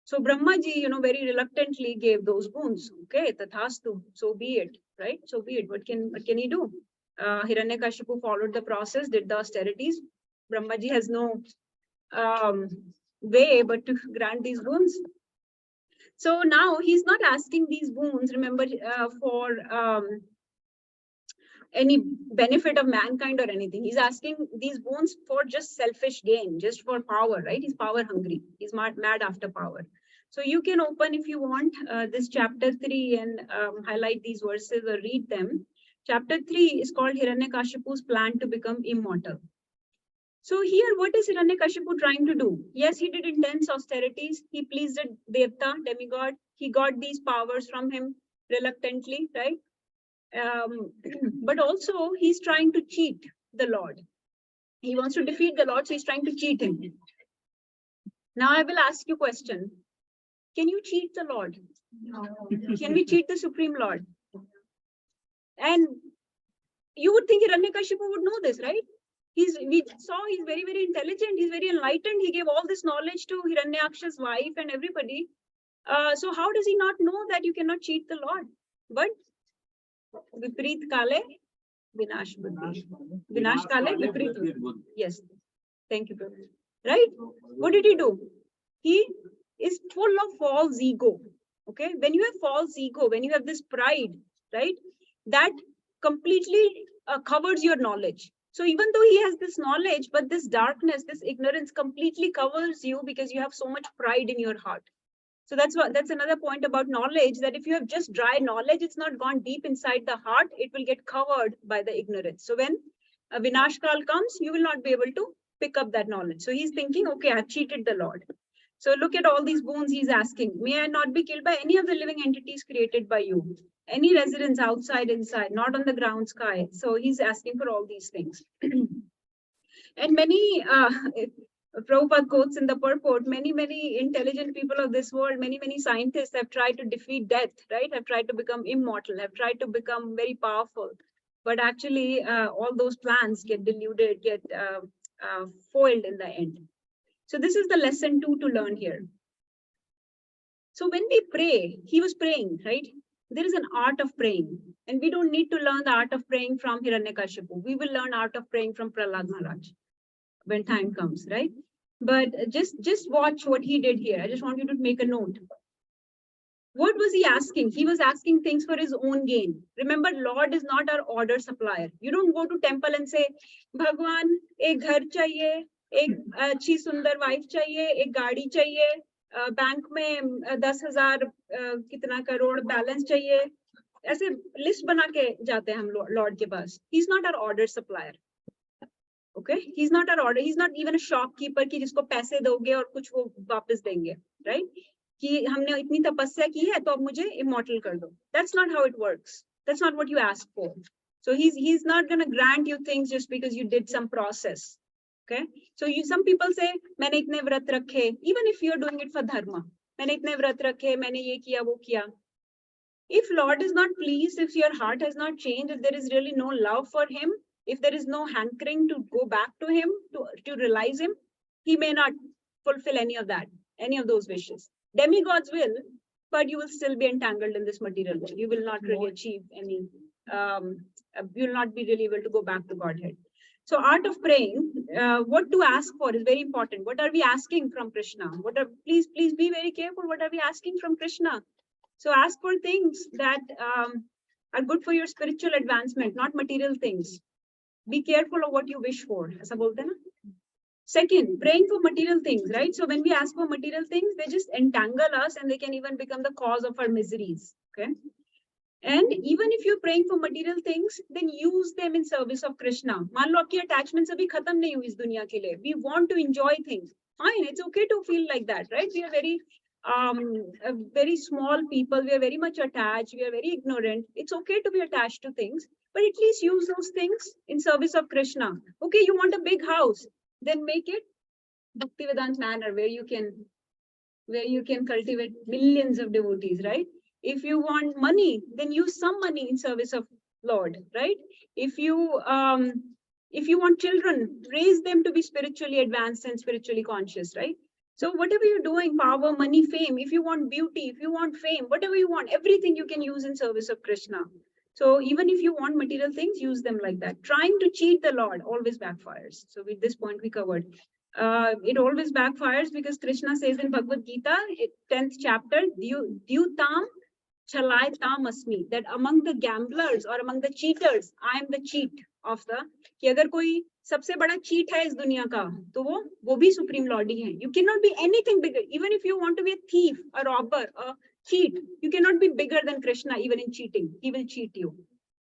So Brahmaji, you know, very reluctantly gave those boons. Okay, tathastu, so be it, right? So be it. What can he do? Hiranyakashipu followed the process, did the austerities. Brahmaji has no way but to grant these boons. So now he's not asking these boons, remember, for any benefit of mankind or anything. He's asking these boons for just selfish gain, just for power, right? He's power hungry. He's mad after power. So you can open, if you want, this chapter 3 and highlight these verses or read them. Chapter 3 is called Hiranyakashipu's plan to become immortal. So here, what is Hiranyakashipu trying to do? Yes, he did intense austerities. He pleased a Devta, demigod. He got these powers from him reluctantly, right? But also he's trying to cheat the Lord. He wants to defeat the Lord, so he's trying to cheat him. Now I will ask you a question. Can you cheat the Lord? No. Can we cheat the Supreme Lord? And you would think Hiranyakashipu would know this, right? We saw he's very, very intelligent. He's very enlightened. He gave all this knowledge to Hiranyaksha's wife and everybody. So how does he not know that you cannot cheat the Lord? But Vipreet Kale, Vinash Buddhi. Vinash Kale, Vipreet. Yes. Thank you, Prabhu. Right? What did he do? He is full of false ego. Okay? When you have false ego, when you have this pride, right? That completely covers your knowledge. So even though he has this knowledge, but this darkness, this ignorance completely covers you because you have so much pride in your heart. So that's another point about knowledge, that if you have just dry knowledge, it's not gone deep inside the heart, it will get covered by the ignorance. So when a Vinash Kal comes, you will not be able to pick up that knowledge. So he's thinking, okay, I've cheated the Lord. So look at all these boons he's asking. May I not be killed by any of the living entities created by you. Any residence outside, inside, not on the ground, sky. So he's asking for all these things. And many, Prabhupada quotes in the purport, many intelligent people of this world, many scientists have tried to defeat death, right? Have tried to become immortal, have tried to become very powerful. But actually, all those plans get diluted, get foiled in the end. So this is the lesson 2 to learn here. So when we pray, he was praying, right? There is an art of praying, and we don't need to learn the art of praying from Hiranyakashipu. We will learn art of praying from Prahlad Maharaj when time comes, right? But just watch what he did here. I just want you to make a note. What was he asking? He was asking things for his own gain. Remember, Lord is not our order supplier. You don't go to temple and say, Bhagwan, ek ghar chahiye, ek achhi sundar wife chahiye, ek gaadi chahiye, bank mein 10,000 kitna crore balance chahiye. ऐसे list बना के जाते हैं हम Lord के पास. He's not our order supplier. Okay, he's not our order. He's not even a shopkeeper कि जिसको पैसे दोगे और कुछ वो वापस देंगे, right? कि हमने इतनी तपस्या की है तो अब मुझे immortal कर दो. That's not how it works. That's not what you ask for. So he's not gonna grant you things just because you did some process. Okay, so some people say मैंने इतने व्रत रखे, even if you're doing it for dharma. मैंने इतने व्रत रखे, मैंने ये किया वो किया. If Lord is not pleased, if your heart has not changed, if there is really no love for him, if there is no hankering to go back to him, to realize him, he may not fulfill any of that, any of those wishes. Demigods will, but you will still be entangled in this material world. You will not really achieve any, you will not be really able to go back to Godhead. So art of praying, what to ask for is very important. What are we asking from Krishna? Please be very careful. What are we asking from Krishna? So ask for things that are good for your spiritual advancement, not material things. Be careful of what you wish for. ऐसा बोलते हैं ना? Second, praying for material things, right? So when we ask for material things, they just entangle us and they can even become the cause of our miseries. Okay. And even if you're praying for material things, then use them in service of Krishna. मान लो आपकी attachments अभी खत्म नहीं हुई इस दुनिया के लिए. We want to enjoy things. Fine, it's okay to feel like that, right? We are very small people. We are very much attached. We are very ignorant. It's okay to be attached to things, but at least use those things in service of Krishna. Okay, you want a big house, then make it Bhaktivedanta manner where you can cultivate millions of devotees, right? If you want money, then use some money in service of Lord, right? If you want children, raise them to be spiritually advanced and spiritually conscious, right? So whatever you're doing, power, money, fame, if you want beauty, if you want fame, whatever you want, everything you can use in service of Krishna. So even if you want material things, use them like that. Trying to cheat the Lord always backfires. So with this point we covered. It always backfires because Krishna says in Bhagavad Gita, 10th chapter, Dyutam Chalai Tam Asmi, that among the gamblers or among the cheaters, I am the cheat of the, कि अगर कोई सबसे बड़ा cheat है इस दुनिया का, तो वो भी Supreme Lord ही है. You cannot be anything bigger. Even if you want to be a thief, a robber, a cheat, you cannot be bigger than Krishna even in cheating. He will cheat you.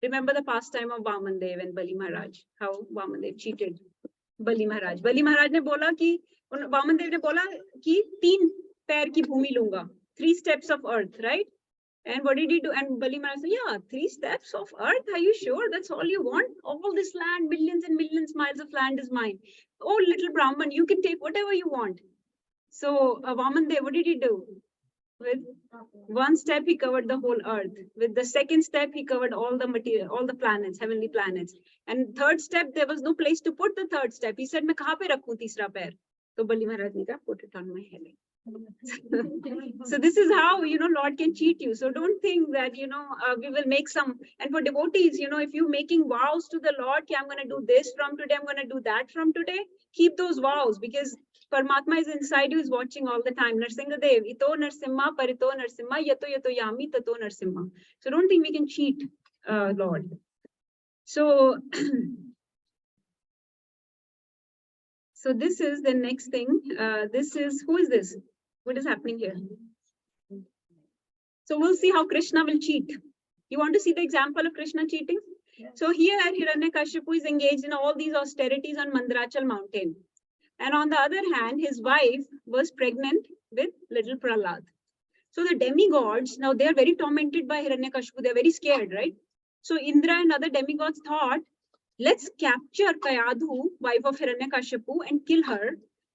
Remember the pastime of Vamandev and Bali Maharaj, how Vamandev cheated Bali Maharaj. Bali Maharaj ने बोला कि Vamandev ने बोला कि 3 पैर की भूमि लूंगा, 3 steps of earth, right? And what did he do? And Bali Maharaj said, yeah, 3 steps of earth. Are you sure that's all you want? All this land, millions and millions miles of land is mine. Oh, little Brahman, you can take whatever you want. So Vamandev, what did he do? With 1 step, he covered the whole earth. With the 2nd step, he covered all the material, all the planets, heavenly planets. And 3rd step, there was no place to put the 3rd step. He said, मैं कहाँ पे रखूं तीसरा पैर? तो Bali Maharaj ने कहा, put it on my head. So this is how, Lord can cheat you. So don't think that, we will make some, and for devotees, if you're making vows to the Lord, I'm going to do this from today, I'm going to do that from today, keep those vows because Paramatma is inside you, is watching all the time. Narsimha Dev, ito Narsimha, parito Narsimha, yato yami, tato Narsimha. So don't think we can cheat Lord. So, so this is the next thing. Who is this? What is happening here? So we'll see how Krishna will cheat. You want to see the example of Krishna cheating? Yes. So here Hiranyakashipu is engaged in all these austerities on Mandarachal mountain. And on the other hand, his wife was pregnant with little Prahlad. So the demigods, now they are very tormented by Hiranyakashipu. They're very scared, right? So Indra and other demigods thought, let's capture Kayadhu, wife of Hiranyakashipu, and kill her.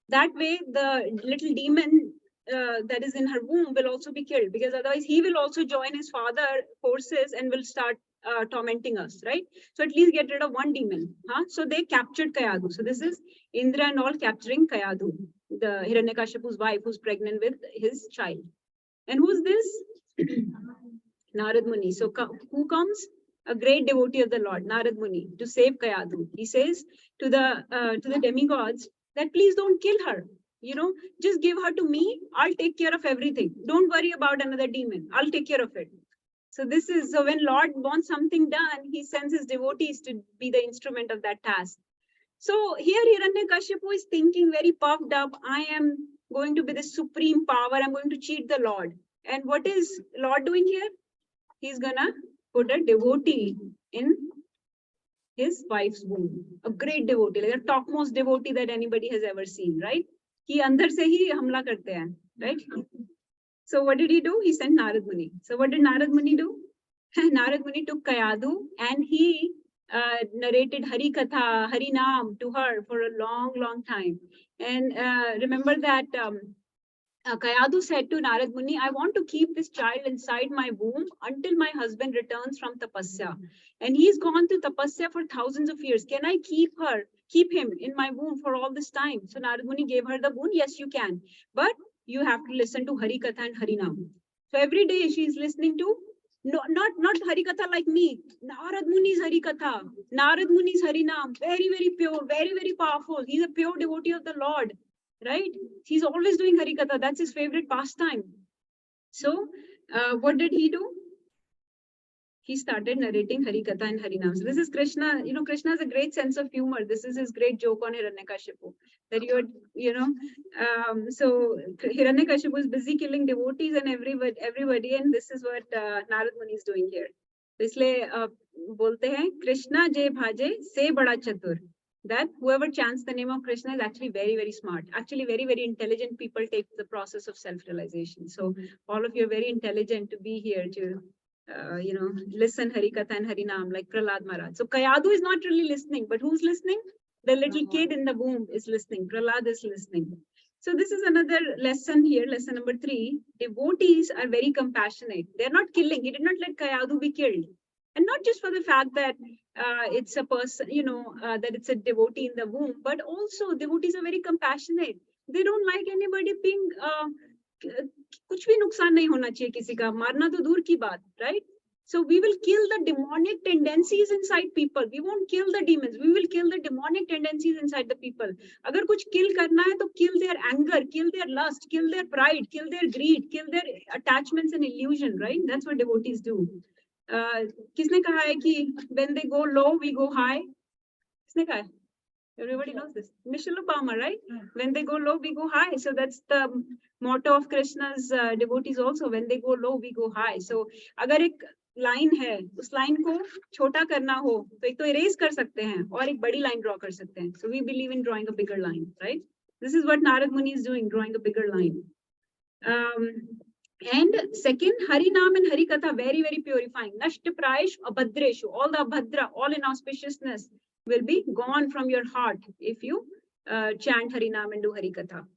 That way the little demon that is in her womb will also be killed, because otherwise he will also join his father forces and will start tormenting us, right? So at least get rid of one demon. So they captured Kayadhu. So this is Indra and all capturing Kayadhu, the Hiranyakashipu's wife who's pregnant with his child. And who's this? Narad Muni. So who comes? A great devotee of the Lord, Narad Muni, to save Kayadhu. He says to the demigods that please don't kill her. just give her to me. I'll take care of everything. Don't worry about another demon. I'll take care of it. So this is, so when Lord wants something done, he sends his devotees to be the instrument of that task. So here Hiranyakashipu is thinking very puffed up. I am going to be the supreme power. I'm going to cheat the Lord. And what is Lord doing here? He's gonna put a devotee in his wife's womb. A great devotee, like a topmost devotee that anybody has ever seen, right? He andar se hi hamla karte hain, right? So what did he do? He sent Narad Muni. So what did Narad Muni do? Narad Muni took Kayadu and he narrated Hari Katha, Hari Naam to her for a long, long time. And remember that Kayadu said to Narad Muni, I want to keep this child inside my womb until my husband returns from tapasya. And he's gone to tapasya for thousands of years. Can I keep him in my womb for all this time? So Narad Muni gave her the boon. Yes, you can. But you have to listen to Hari Katha and Hari Naam. So every day she's listening to, no, not Hari Katha like me. Narad Muni's Hari Katha. Narad Muni's Hari Naam. Very, very pure, very, very powerful. He's a pure devotee of the Lord. Right? He's always doing Hari Katha. That's his favorite pastime. So what did he do? He started narrating Hari Katha and Hari Naam. So this is Krishna. Krishna has a great sense of humor. This is his great joke on Hiranyakashipu. That so Hiranyakashipu is busy killing devotees and everybody, and this is what Narad Muni is doing here. इसलिए बोलते हैं Krishna je bhaje se bada chatur. That whoever chants the name of Krishna is actually very, very smart. Actually, very, very intelligent people take the process of self-realization. So all of you are very intelligent to be here to, listen Hari Katha and Hari Naam like Prahlad Maharaj. So Kayadu is not really listening, but who's listening? The little kid in the womb is listening. Prahlad is listening. So this is another lesson here, lesson number 3. Devotees are very compassionate. They're not killing. He did not let Kayadu be killed. And not just for the fact that it's a person, that it's a devotee in the womb, but also devotees are very compassionate. They don't like anybody being, kuch bhi nuksan nahi hona chahiye kisi ka, marna to dur ki baat, right? So we will kill the demonic tendencies inside people. We won't kill the demons. We will kill the demonic tendencies inside the people. Agar kuch kill karna hai, to kill their anger, kill their lust, kill their pride, kill their greed, kill their attachments and illusion, right? That's what devotees do. किसने कहा है कि when they go low we go high? किसने कहा है? Everybody knows this. Michelle Obama, right? When they go low we go high. So that's the motto of Krishna's devotees also. When they go low we go high. So अगर एक line है, उस line को छोटा करना हो तो एक तो erase कर सकते हैं और एक बड़ी line draw कर सकते हैं. So we believe in drawing a bigger line, right? This is what Narad Muni is doing, drawing a bigger line. And second, Hari Naam and Hari Katha, very, very purifying. Nashta Prayesh Abhadreshu, all the Abhadra, all inauspiciousness will be gone from your heart if you chant Hari Naam and do Hari Katha.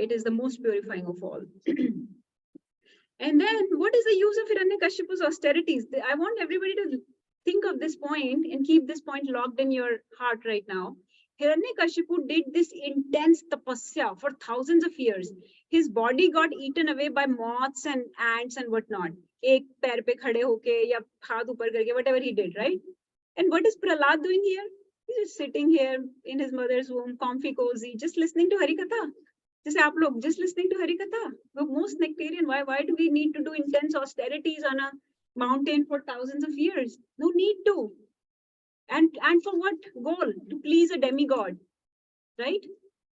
It is the most purifying of all. And then, what is the use of Hiranyakashipu's austerities? I want everybody to think of this point and keep this point locked in your heart right now. Hiranyakashipu did this intense tapasya for thousands of years. His body got eaten away by moths and ants and whatnot. Ek pair pe khade hoke ya haath upar karke, whatever he did, right? And what is Prahlad doing here? He's just sitting here in his mother's womb, comfy, cozy, just listening to Hari Katha. Just listening to Hari Katha. The most nectarian. Why do we need to do intense austerities on a mountain for thousands of years? No need to. And for what goal? To please a demigod, right?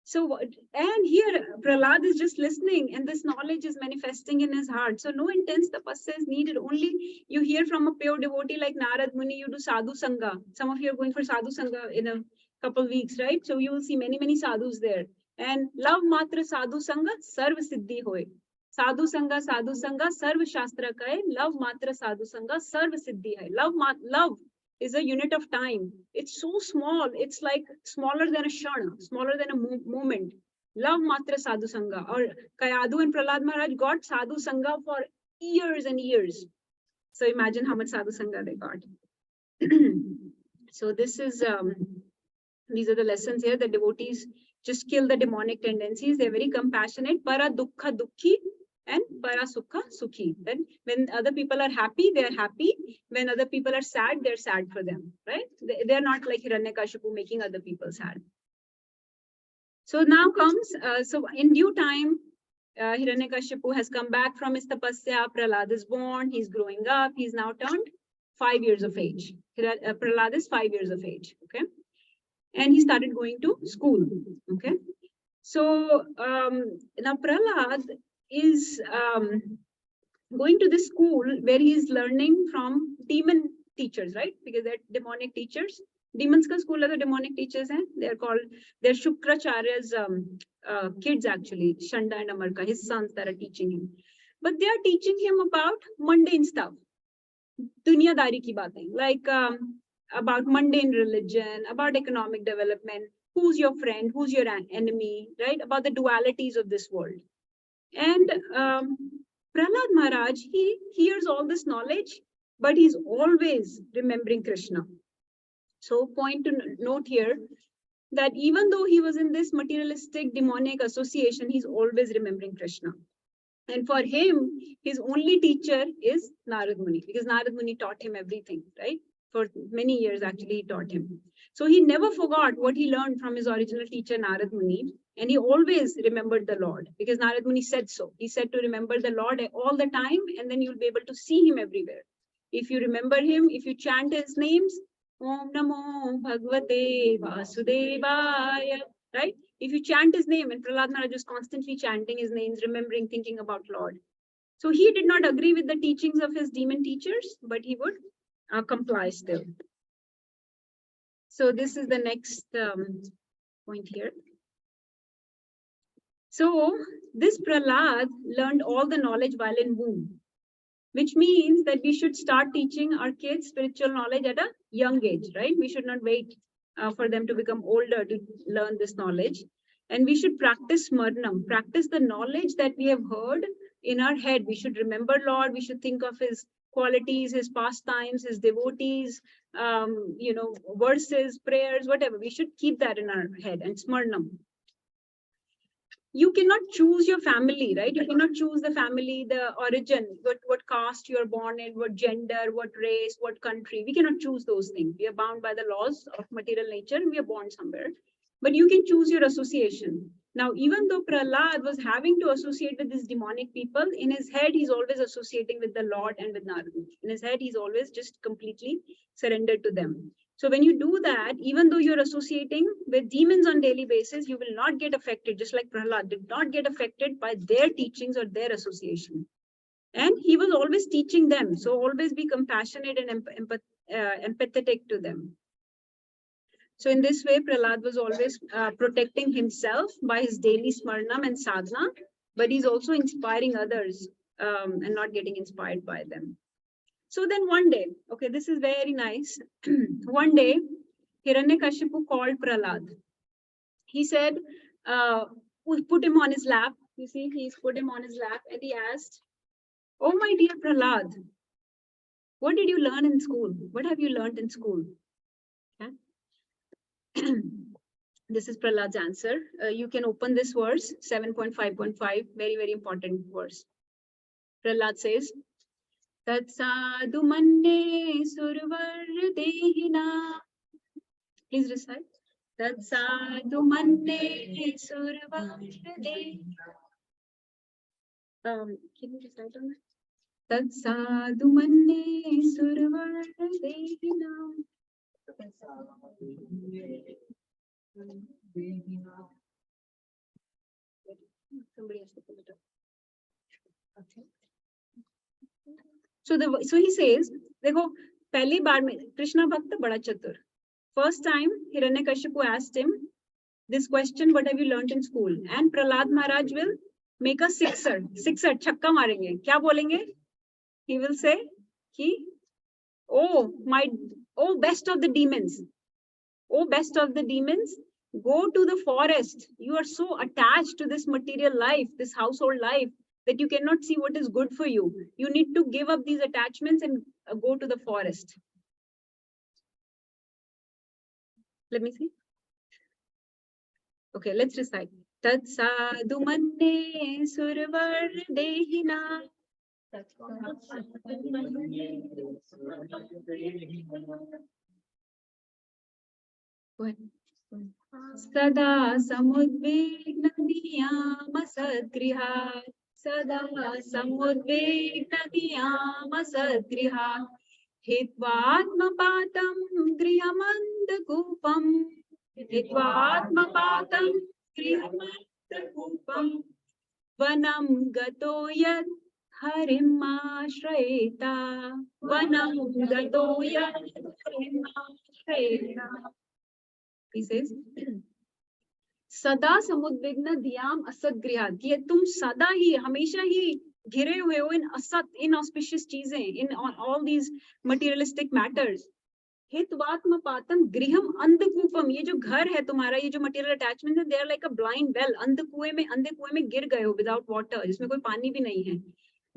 So, and here Prahlad is just listening and this knowledge is manifesting in his heart. So no intense tapasya is needed. Only you hear from a pure devotee like Narad Muni, you do sadhu sangha. Some of you are going for sadhu sangha in a couple of weeks, right? So you will see many, many sadhus there. And love matra sadhu sangha sarva siddhi hoy. Sadhu sangha, sarva shastra kahe. Love matra sadhu sangha sarva siddhi hai. Love is a unit of time. It's so small. It's like smaller than a shana, smaller than a moment. Love matra sadhu sangha. Or Kayadu and Prahlad Maharaj got sadhu sangha for years and years. So imagine how much sadhu sangha they got. So this is, these are the lessons here. The devotees just kill the demonic tendencies. They're very compassionate. Para dukkha dukkhi and para sukha sukhi. Then when other people are happy, they're happy. When other people are sad, they're sad for them, right? They're not like Hiranyakashipu making other people sad. So now comes, so in due time, Hiranyakashipu has come back from his tapasya. Prahlad is born. He's growing up. He's now turned 5 years of age. Prahlad is 5 years of age. Okay. And he started going to school. Okay. So now Prahlad is going to this school where he is learning from demon teachers, right? Because they're demonic teachers. Demons ka school are demonic teachers, and they're Shukracharya's kids actually, Shanda and Amarka, his sons that are teaching him. But they are teaching him about mundane stuff, dunyadari ki baatein, like about mundane religion, about economic development, who's your friend, who's your enemy, right? About the dualities of this world. And Prahlad Maharaj, he hears all this knowledge, but he's always remembering Krishna. So point to note here that even though he was in this materialistic demonic association, he's always remembering Krishna. And for him, his only teacher is Narad Muni, because Narad Muni taught him everything, right? For many years, actually, he taught him. So he never forgot what he learned from his original teacher, Narad Muni. And he always remembered the Lord, because Narad Muni said so. He said to remember the Lord all the time, and then you'll be able to see him everywhere. If you remember him, if you chant his names, Om Namo Bhagavate Vasudevaya, right? If you chant his name, and Prahlad Maharaj is constantly chanting his names, remembering, thinking about Lord. So he did not agree with the teachings of his demon teachers, but he would comply still. So this is the next point here. So this Prahlad learned all the knowledge while in womb, which means that we should start teaching our kids spiritual knowledge at a young age, right? We should not wait for them to become older to learn this knowledge. And we should practice Smarnam, practice the knowledge that we have heard in our head. We should remember Lord, we should think of his qualities, his pastimes, his devotees, verses, prayers, whatever. We should keep that in our head, and Smarnam. You cannot choose your family, right? You cannot choose the family, the origin, what caste you're born in, what gender, what race, what country. We cannot choose those things. We are bound by the laws of material nature, and we are born somewhere. But you can choose your association. Now, even though Prahlad was having to associate with these demonic people, in his head, he's always associating with the Lord and with Narad. In his head, he's always just completely surrendered to them. So when you do that, even though you're associating with demons on daily basis, you will not get affected, just like Prahlad did not get affected by their teachings or their association. And he was always teaching them. So always be compassionate and empathetic to them. So in this way, Prahlad was always protecting himself by his daily smarnam and sadhana, but he's also inspiring others and not getting inspired by them. So then one day, okay, this is very nice. One day, Hiranyakashipu called Prahlad. He said, put him on his lap. You see, he's put him on his lap, and he asked, "Oh, my dear Prahlad, what did you learn in school? What have you learned in school?" Okay. This is Prahlad's answer. You can open this verse, 7.5.5, very, very important verse. Prahlad says, Tat sadhu manne survar dehina. Please recite. Tat sadhu manne survar dehina. Can you recite on that? Tat sadhu manne survar dehina. Somebody has to pull it up. Okay. So he says, देखो पहली बार में Krishna Bhakta बड़ा चतुर. First time Hiranyakashipu asked him this question, what have you learned in school? And Prahlad Maharaj will make a sixer, छक्का मारेंगे. क्या बोलेंगे? He will say, oh best of the demons. Oh, best of the demons, go to the forest. You are so attached to this material life, this household life, that you cannot see what is good for you. You need to give up these attachments and go to the forest. Let me see. Okay, let's recite. Tat sadhu manne survar dehina. Go ahead. सदा समुद्विग्नदीयामसद्गृहात् सदा समुद्विग्नदीयामसद्गृहात् हित्वात्मपातं गृहमन्दकूपम् हित्वात्मपातं गृहमन्दकूपम् वनं गतो यत् हरिमाश्रयेता वनं गतो यत् हरिमाश्रयेता. He says, सदा समुद्विग्न दियाम असत गृहात, कि तुम सदा ही हमेशा ही घिरे हुए हो इन असत इनऑस्पिशियस चीजें, in all these materialistic matters. हितवात्म पातम गृहम अंधकूपम, ये जो घर है तुम्हारा, ये जो मटेरियल अटैचमेंट है, they are like a blind well, अंधे कुएं में गिर गए हो विदाउट वाटर, जिसमें कोई पानी भी नहीं है.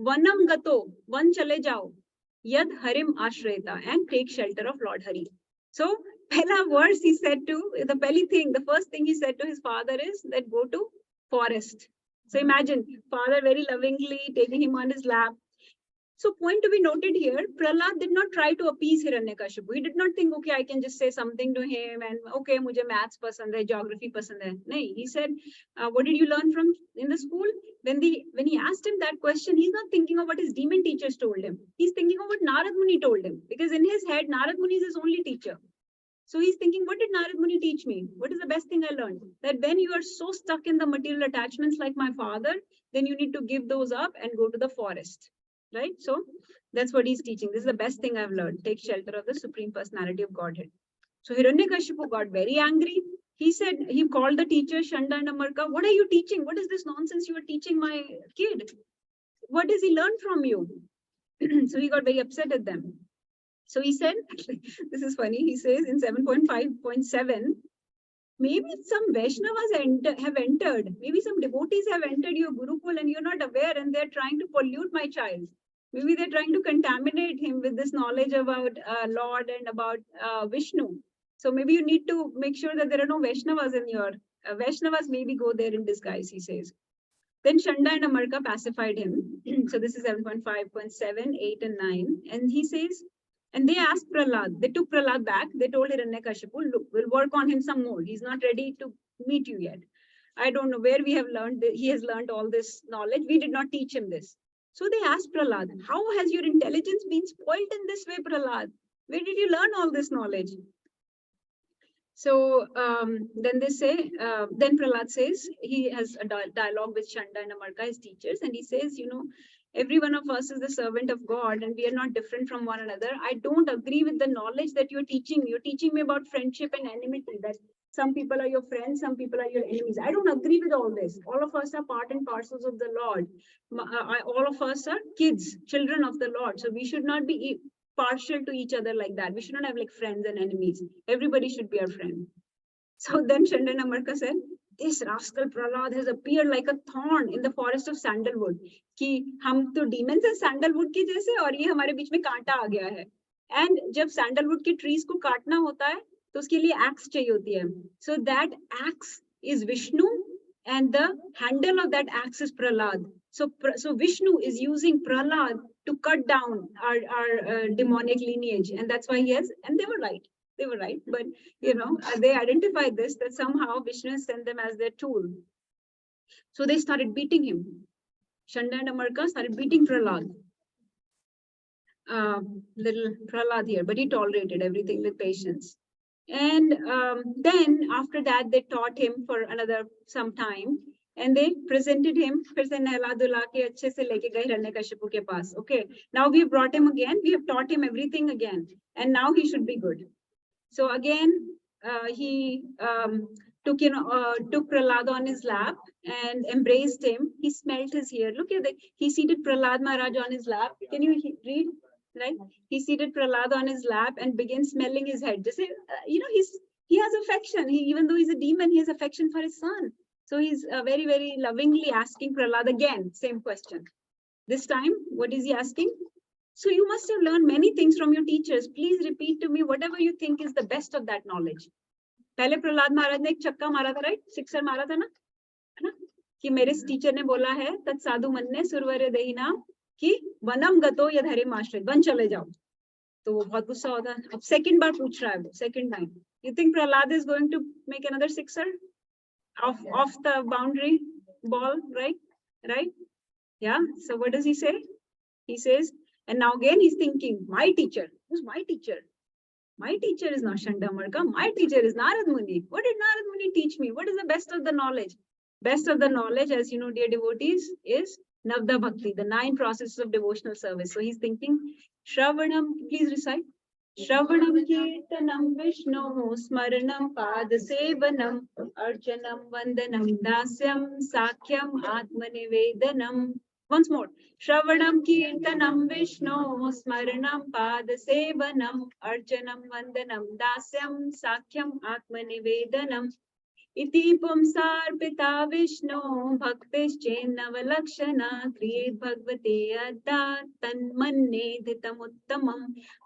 वनम गतो, वन चले जाओ, यद हरिम आश्रयता, and take shelter of lord Hari. So pehla verse he said to, the first thing he said to his father is that go to forest. So imagine father very lovingly taking him on his lap. So point to be noted here, Prahlad did not try to appease Hiranyakashipu. He did not think, okay, I can just say something to him and okay, mujhe maths pasand hai, geography pasand hai. No, he said, what did you learn from in the school? When he asked him that question, he's not thinking of what his demon teachers told him. He's thinking of what Narad Muni told him, because in his head, Narad Muni is his only teacher. So he's thinking, what did Narad Muni teach me? What is the best thing I learned? That when you are so stuck in the material attachments like my father, then you need to give those up and go to the forest. Right? So that's what he's teaching. This is the best thing I've learned. Take shelter of the Supreme Personality of Godhead. So Hiranyakashipu got very angry. He said, he called the teacher Shanda and Amarka. What are you teaching? What is this nonsense you are teaching my kid? What does he learn from you? So he got very upset at them. So he said, this is funny, he says in 7.5.7, maybe some Vaishnavas have entered, maybe some devotees have entered your Gurukul and you're not aware, and they're trying to pollute my child. Maybe they're trying to contaminate him with this knowledge about Lord and about Vishnu. So maybe you need to make sure that there are no Vaishnavas in your, Vaishnavas maybe go there in disguise, he says. Then Shanda and Amarka pacified him. So this is 7.5.7, 8 and 9. And he says, and they asked Prahlad, they took Prahlad back. They told Hiranyakashipu, look, we'll work on him some more. He's not ready to meet you yet. I don't know where we have learned, he has learned all this knowledge. We did not teach him this. So they asked Prahlad, how has your intelligence been spoiled in this way, Prahlad? Where did you learn all this knowledge? So then they say, then Prahlad says, he has a dialogue with Shanda and Amarka, his teachers, and he says, you know, every one of us is the servant of God and we are not different from one another. I don't agree with the knowledge that you're teaching me. You're teaching me about friendship and enmity, that some people are your friends, some people are your enemies. I don't agree with all this. All of us are part and parcels of the Lord. All of us are kids, children of the Lord. So we should not be partial to each other like that. We should not have like friends and enemies. Everybody should be our friend. So then Shanda and Amarka said, this rascal Prahlad has appeared like a thorn in the forest of sandalwood. कि हम तो demons हैं sandalwood के जैसे और ये हमारे बीच में कांटा आ गया है. And जब sandalwood के trees को काटना होता है तो उसके लिए axe चाहिए होती है. So that axe is Vishnu and the handle of that axe is Prahlad. So Vishnu is using Prahlad to cut down our demonic lineage, and that's why he has, and they were right. They were right, but you know, they identified this, that somehow Vishnu sent them as their tool. So they started beating him. Shanda and Amarka started beating Prahlad. Little Prahlad here, but he tolerated everything with patience. And then after that, they taught him for another some time, and they presented him. फिर से नहला धुला के अच्छे से लेके गए हिरण्यकशिपु के पास. Okay, now we have brought him again. We have taught him everything again, and now he should be good. So again, he took Prahlad on his lap and embraced him. He smelt his hair. Look at that. He seated Prahlad Maharaj on his lap. Can you read? Right? He seated Prahlad on his lap and began smelling his head. Just you know, he has affection. Even though he's a demon, he has affection for his son. So he's very, very lovingly asking Prahlad again, same question. This time, what is he asking? So you must have learned many things from your teachers. Please repeat to me whatever you think is the best of that knowledge. पहले प्रहलाद महाराज ने एक चक्का मारा था, right? Sixer मारा था ना, है ना? कि मेरे टीचर ने बोला है तत् साधु मन ने सुरवर देही नाम कि वनम गतो यद हरिम आश्रय, वन चले जाओ. तो वो बहुत गुस्सा होता है. अब second बार पूछ रहा है वो, second time. You think Prahlad is going to make another sixer off the boundary ball, right? Right? Yeah. So what does he say? He says, and now again he's thinking, my teacher. Who's my teacher? My teacher is not Shandamarka. My teacher is Narad Muni. What did Narad Muni teach me? What is the best of the knowledge? Best of the knowledge, as you know, dear devotees, is Navda Bhakti, the 9 processes of devotional service. So he's thinking, Shravanam, please recite. Shravanam Kirtanam Vishnu Smaranam Padasevanam Archanam Vandanam Dasyam Sakyam Atmanivedanam. Once more. Shravanam Kirtanam Vishnu Smaranam Padasevanam Archanam Vandanam Dasyam Sakyam Atmanivedanam. Iti pumsarpita Vishnu bhaktischennavalaksana kriyet bhagavate adda tanmanne dhitam uttamam.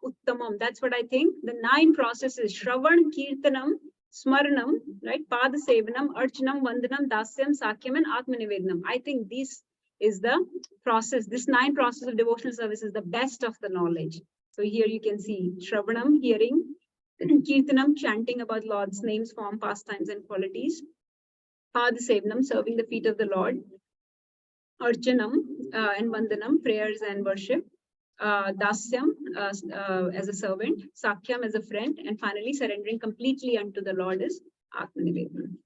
Uttamam, that's what I think. The 9 processes, Shravan, Kirtanam, Smaranam, right? Padasevanam, Archanam, Vandanam, Dasyam, Sakyam, and Atmanivedanam. I think this is the process. This 9 process of devotional service is the best of the knowledge. So here you can see Shravanam, hearing, Kirtanam, chanting about Lord's names, form, pastimes, and qualities. Padasevanam, serving the feet of the Lord. Archanam and Vandanam, prayers and worship. Dasyam as a servant. Sakyam as a friend. And finally, surrendering completely unto the Lord is Atmanivedanam.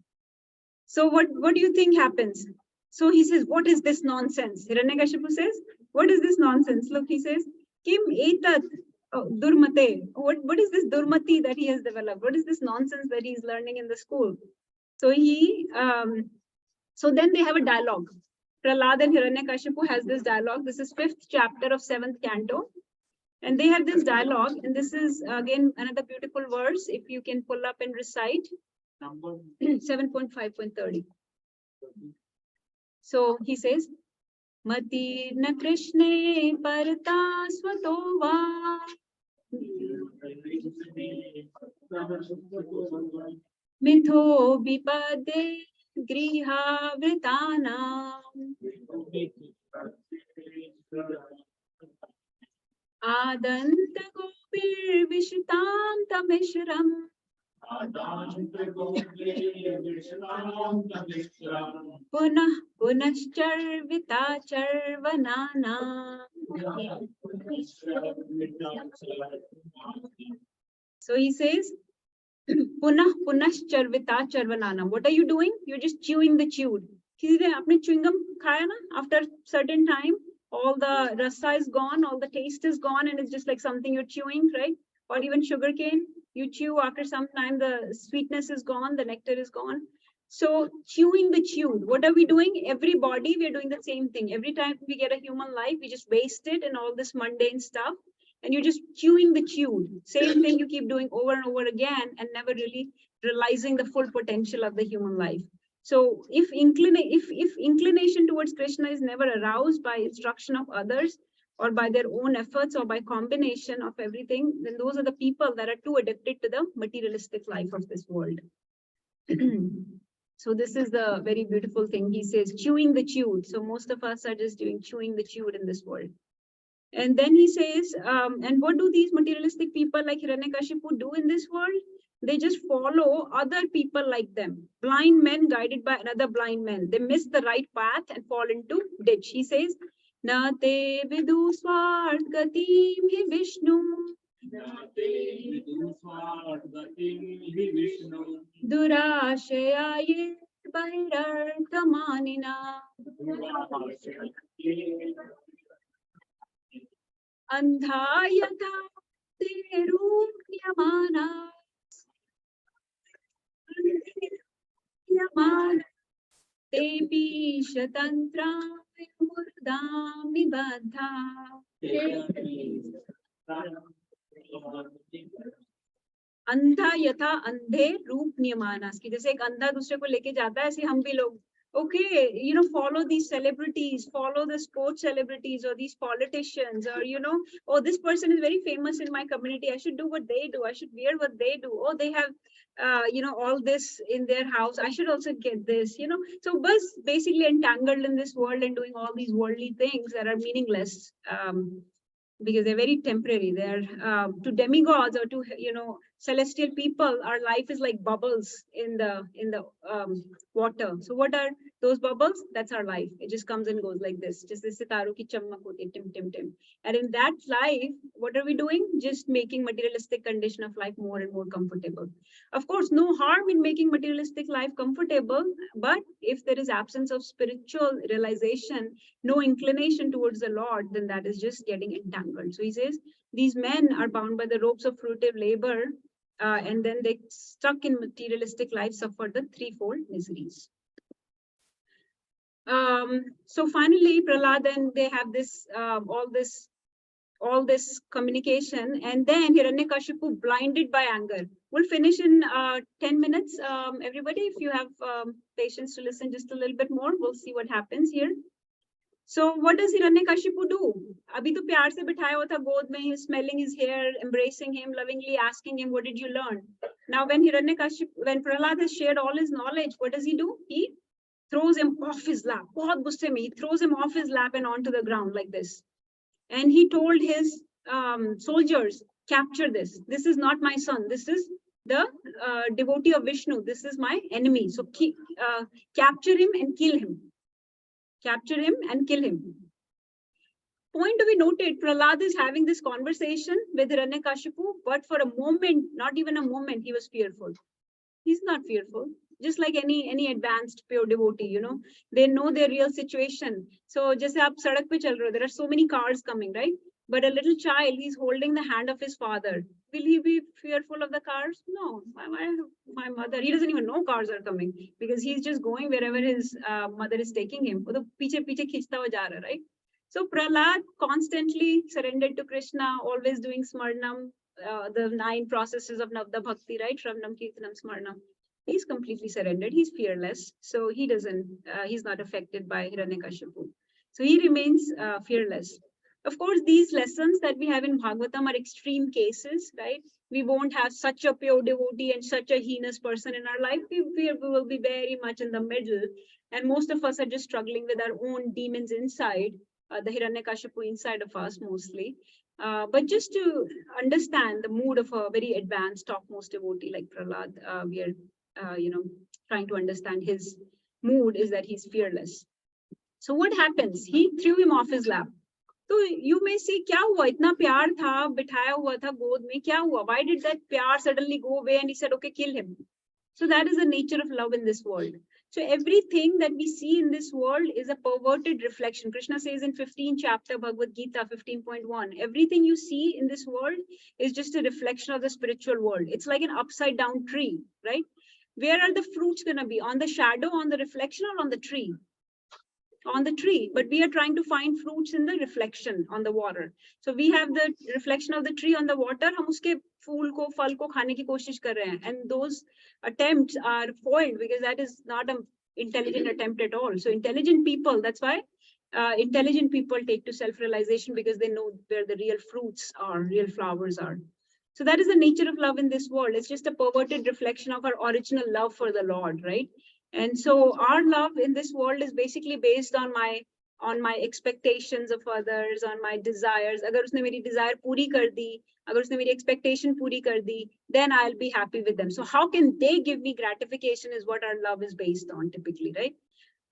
So what do you think happens? So he says, what is this nonsense? Hiranyakashipu says, what is this nonsense? Look, he says, Kim etat durmate. What is this durmati that he has developed? What is this nonsense that he's learning in the school? So so then they have a dialogue. Prahlad and Hiranyakashipu has this dialogue. This is 5th chapter of 7th canto. And they have this dialogue. And this is again another beautiful verse. If you can pull up and recite. 7.5.30. So he says, Matirna Krishne Parta Svatova Mitho Bipade Griha Vritana Adanta Gopir Vishitam Tamishram Punah Punashcharvita Charvanana. So he says, Punah Punashcharvita Charvanana. What are you doing? You're just chewing the chewed. Apne chewing gum khaya na? After certain time, all the rasa is gone, all the taste is gone, and it's just like something you're chewing, right? Or even sugarcane. You chew, after some time, the sweetness is gone, the nectar is gone. So chewing the chewed, what are we doing? Every body, we're doing the same thing. Every time we get a human life, we just waste it in all this mundane stuff. And you're just chewing the chewed. Same thing you keep doing over and over again and never really realizing the full potential of the human life. So if inclination towards Krishna is never aroused by instruction of others, or by their own efforts, or by combination of everything, then those are the people that are too addicted to the materialistic life of this world. So this is the very beautiful thing. He says, chewing the chewed. So most of us are just doing chewing the chewed in this world. And then he says, and what do these materialistic people like Hiranyakashipu do in this world? They just follow other people like them. Blind men guided by another blind man. They miss the right path and fall into ditch. He says, Na te vidu swart gatim hi Vishnu. Durashayaye bahirarthamanina. Andha yatha te rupyamana. Tepi shatantra murdam nibadha. अंधा यथा अंधे रूप नियमानास की जैसे एक अंधा दूसरे को लेके जाता है ऐसे हम भी लोग okay, follow these celebrities, follow the sports celebrities or these politicians, or oh, this person is very famous in my community, I should do what they do, I should wear what they do, oh, they have all this in their house, I should also get this, so bus basically entangled in this world and doing all these worldly things that are meaningless. because they're very temporary. They're to demigods or to celestial people, our life is like bubbles in the water. So what are those bubbles? That's our life. It just comes and goes like this. Just this sitaro ki chammak hoti, tim tim tim. And in that life, what are we doing? Just making materialistic condition of life more and more comfortable. Of course, no harm in making materialistic life comfortable, but if there is absence of spiritual realization, no inclination towards the Lord, then that is just getting entangled. So he says, these men are bound by the ropes of fruitive labor, and then they stuck in materialistic life suffer the threefold miseries. So finally, Prahlad, then they have this, all this communication, and then Hiranyakashipu blinded by anger. We'll finish in 10 minutes. Everybody, if you have patience to listen just a little bit more, we'll see what happens here. So what does Hiranyakashipu do? Abhi to pyar se bithaya hua tha god mein, he's smelling his hair, embracing him, lovingly asking him, what did you learn? Now when Prahlad has shared all his knowledge, what does he do? He throws him off his lap. Bahut gusse mein, he throws him off his lap and onto the ground like this. And he told his soldiers, capture this. This is not my son. This is the devotee of Vishnu. This is my enemy. So capture him and kill him. Capture him and kill him. Point to be noted, Prahlad is having this conversation with Hiranyakashipu, but for a moment, not even a moment, he was fearful. He's not fearful. Just like any advanced pure devotee, they know their real situation. So just aap sadak pe chal rahe ho, there are so many cars coming, right? But a little child, he's holding the hand of his father. Will he be fearful of the cars? No. My mother, he doesn't even know cars are coming because he's just going wherever his mother is taking him. Piche khichta hua ja raha, right? So Prahlad constantly surrendered to Krishna, always doing smarnam, the 9 processes of Navda Bhakti, right? Shravnam, Kirtanam, Smarnam. He's completely surrendered. He's fearless. So he doesn't, he's not affected by Hiranyakashipu. So he remains fearless. Of course, these lessons that we have in Bhagavatam are extreme cases, right? We won't have such a pure devotee and such a heinous person in our life. We will be very much in the middle. And most of us are just struggling with our own demons inside, the Hiranyakashipu inside of us mostly. But just to understand the mood of a very advanced, topmost devotee like Prahlad, we are trying to understand his mood is that he's fearless. So what happens? He threw him off his lap. So you may say, kya hua? Itna pyar tha, bithaya hua tha god mein, kya hua? Why did that pyar suddenly go away? And he said, okay, kill him. So that is the nature of love in this world. So everything that we see in this world is a perverted reflection. Krishna says in 15th chapter, Bhagavad Gita 15.1, everything you see in this world is just a reflection of the spiritual world. It's like an upside down tree, right? Where are the fruits going to be? On the shadow, on the reflection, or on the tree? On the tree. But we are trying to find fruits in the reflection on the water. So we have the reflection of the tree on the water. हम उसके फूल को, फल को खाने की कोशिश कर रहे हैं. And those attempts are foiled because that is not an intelligent attempt at all. So intelligent people, that's why intelligent people take to self-realization because they know where the real fruits are, real flowers are. So that is the nature of love in this world. It's just a perverted reflection of our original love for the Lord, right? And so our love in this world is basically based on my expectations of others, on my desires. Agar usne meri desire puri kar di, agar usne meri expectation puri kar di, then I'll be happy with them. So how can they give me gratification is what our love is based on typically, right?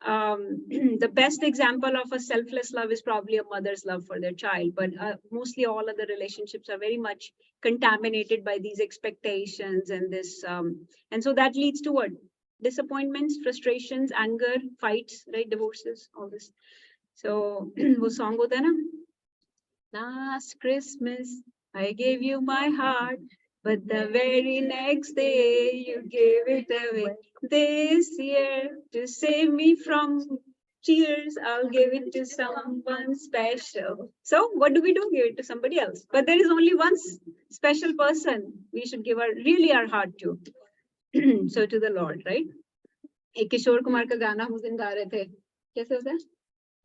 The best example of a selfless love is probably a mother's love for their child, but mostly all other relationships are very much contaminated by these expectations and this, and so that leads to what? Disappointments, frustrations, anger, fights, right? Divorces, all this. So, wo song hota hai na? Last Christmas, I gave you my heart, but the very next day you gave it away. This year, to save me from tears, I'll give it to someone special. So what do? Give it to somebody else. But there is only one special person we should give our heart to. So to the Lord, right? एक किशोर कुमार का गाना हम उस दिन गा रहे थे. कैसे होता है?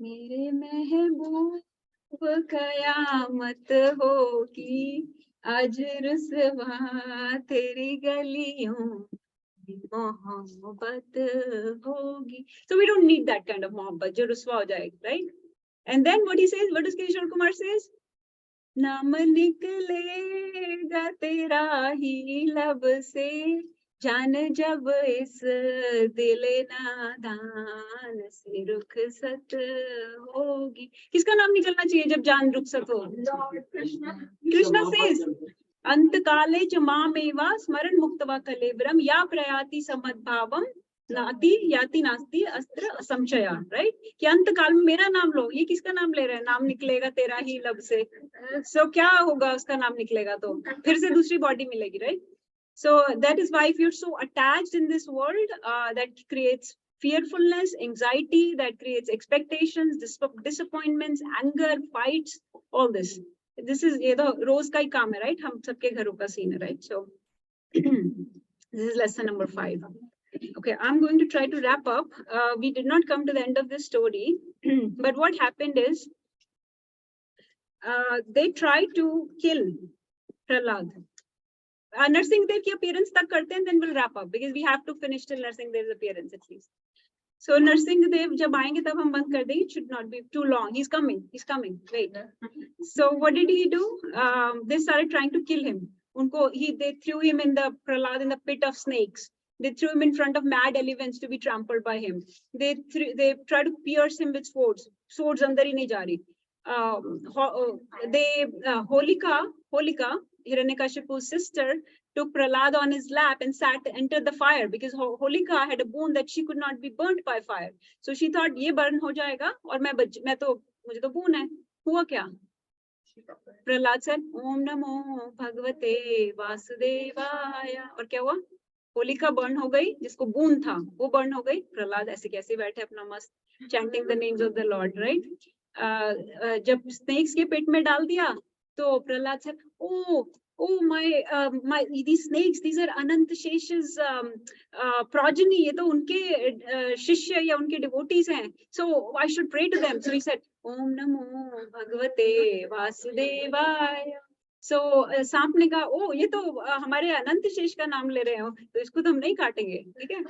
मेरे महबूब कयामत होगी, आज रुसवा तेरी गलियों मोहब्बत होगी. So we don't need that kind of मोहब्बत जो रुसवा हो जाए, right? And then what he says, what does Kishore Kumar says? नाम निकलेगा तेरा ही लब से, जान जब इस दिल नादान से रुखसत होगी। किसका नाम निकलना चाहिए जब जान रुखसत हो? कृष्णा सेज अंत काले च मामेवा स्मरण मुक्तवा कलेवरम या प्रयाति समद्भावम नाति याति नास्ति अस्त्र संशया। राइट, कि अंत काल में मेरा नाम लो। ये किसका नाम ले रहे हैं? नाम निकलेगा तेरा ही लब से। सो क्या होगा उसका नाम निकलेगा तो फिर से दूसरी बॉडी मिलेगी। Right, so that is why if you're so attached in this world, that creates fearfulness, anxiety, that creates expectations, disappointments, anger, fights, all this. This is ये तो रोज का ही काम है, right? हम सबके घरों का सीन है, right? So this is lesson number 5. Okay, I'm going to try to wrap up. We did not come to the end of this story, but what happened is they tried to kill Prahlad. Narsingh Dev ki appearance tak karte hain, then we'll wrap up because we have to finish till Narsingh Dev's appearance at least. So Narsingh Dev jab aayenge tab hum band kar deंगे. It should not be too long. He's coming. Wait. So what did he do? They started trying to kill him. They threw him in the Prahlad in the pit of snakes. They threw him in front of mad elephants to be trampled by him. They tried to pierce him with swords. Swords andar hi nahi ja rahi. Holika, Hiranyakashipu's sister, took Prahlad on his lap and entered the fire because Holika had a boon that she could not be burnt by fire. So she thought, ye burn ho jayega aur mujhe to boon hai. Hua kya? Prahlad said, Om Namo Bhagavate Vasudevaya. और क्या हुआ? Holika burn हो गई, जिसको बून था वो burn हो गई. प्रहलाद ऐसे कैसे बैठे अपना मस्त chanting the names of the Lord, right? जब स्नेक्स के पेट में डाल दिया तो Prahlad said, oh my these snakes, these are Anant शेष's progeny. ये तो उनके शिष्य या उनके devotees हैं. So I should pray to them. So he said, Om Namo Bhagavate Vasudevaya. So सांप ने कहा, ओ ये तो हमारे अनंत शेष का नाम ले रहे हो, तो इसको तो हम नहीं काटेंगे, ठीक है.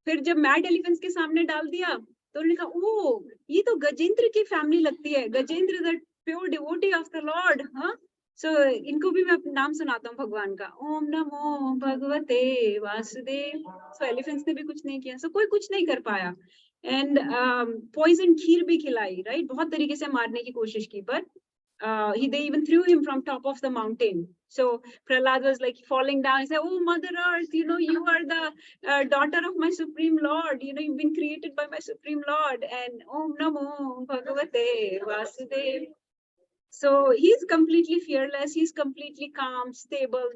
फिर जब मैड एलिफेंट्स के सामने डाल दिया तो उन्होंने कहा, ओ ये तो गजेंद्र की फैमिली लगती है, Gajendra the pure devotee of the Lord. हाँ, सो इनको भी मैं नाम सुनाता हूँ भगवान का. ओम नमो भगवते वासुदेव. सो एलिफेंट्स ने भी कुछ नहीं किया. सो कोई कुछ नहीं कर पाया. एंड पॉइजन खीर भी खिलाई, राइट. बहुत तरीके से मारने की कोशिश की, पर they even threw him from top of the mountain. So Prahlad was like falling down. He said, oh Mother Earth, you know, you are the daughter of my Supreme Lord. You know, you've been created by my Supreme Lord. And Om Namo Bhagavate Vasudev. So he's completely fearless. He's completely calm, stable,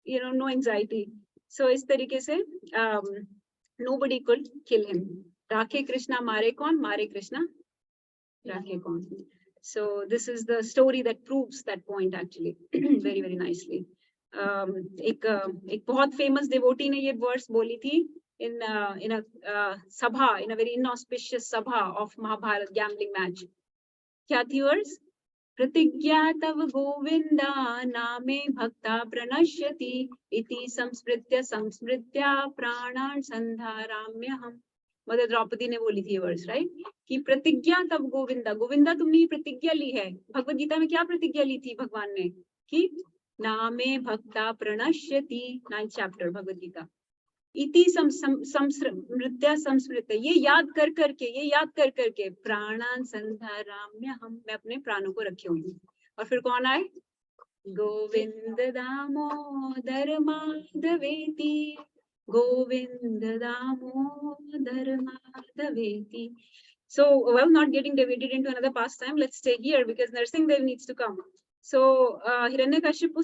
you know, no anxiety. So is tarike se, nobody could kill him. Rakhe Krishna mare kaun? Mare Krishna rakhe kaun? So this is the story that proves that point actually very very nicely. एक बहुत famous devotee ने ये verse बोली थी in a sabha, in a very inauspicious sabha of Mahabharat gambling match. क्या थी verse? प्रतिज्ञा तव गोविंदा नामे भक्ता प्रणश्यति इति संस्मृत्या प्राणान् संधाराम्यहम्. मदर द्रौपदी ने बोली थी ये वर्स, राइट, कि प्रतिज्ञा तब गोविंदा. गोविंदा तुमने ये प्रतिज्ञा ली है. भगवत गीता में क्या प्रतिज्ञा ली थी भगवान ने? कि नामे भक्ता प्रणश्यति, 9th chapter भगवत गीता. इति संस्मृत्या संस्मृत्य, ये याद कर करके प्राणान् संधाराम्यहम्, मैं अपने प्राणों को रखे हुई. और फिर कौन आए? Govind Damodar माधवेति, Govind Damodar Madhaveti. So, well, not getting deviated into another pastime, let's stay here because Narsingh Dev needs to come. So, Hiranyakashipu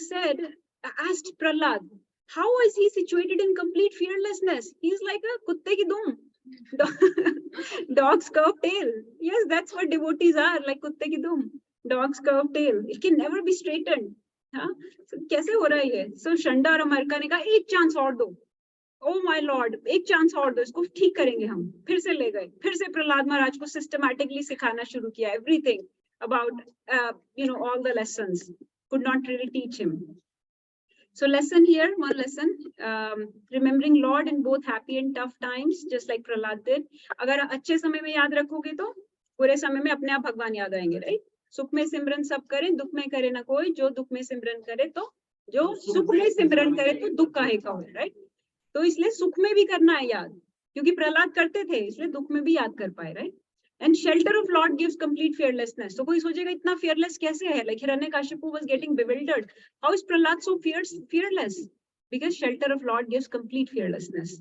asked Prahlad, how is he situated in complete fearlessness? He's like a kutte ki dum, dog's curved tail. Yes, that's what devotees are, like kutte ki dum, dog's curved tail. It can never be straightened. हाँ, so, कैसे हो रहा है ये? So, Shanda और America ने कहा, एक चांस और दो. Oh my Lord, एक चांस और दो, इसको ठीक करेंगे हम. फिर से ले गए, फिर से प्रहलाद महाराज को सिस्टमैटिकली सिखाना शुरू किया. Everything about you know, all the lessons. Could not really teach him. So lesson here, one lesson, remembering Lord in both happy and tough times, just like Prahlad did. अगर अच्छे समय में याद रखोगे तो बुरे समय में अपने आप भगवान याद आएंगे, right? सुख में सिमरन सब करे, दुख में करे ना कोई, जो दुख में सिमरन करे तो, जो सुख में सिमरन करे तो दुख काहे का होए, राइट? तो इसलिए सुख में भी करना है याद, क्योंकि प्रहलाद करते थे, इसलिए दुख में भी याद कर पाए, right? And shelter of Lord gives complete fearlessness. तो कोई सोचेगा इतना फियरलेस कैसे है? Like Hiranyakashipu was getting bewildered. How is Prahlad so fearless? Because shelter of Lord gives complete fearlessness.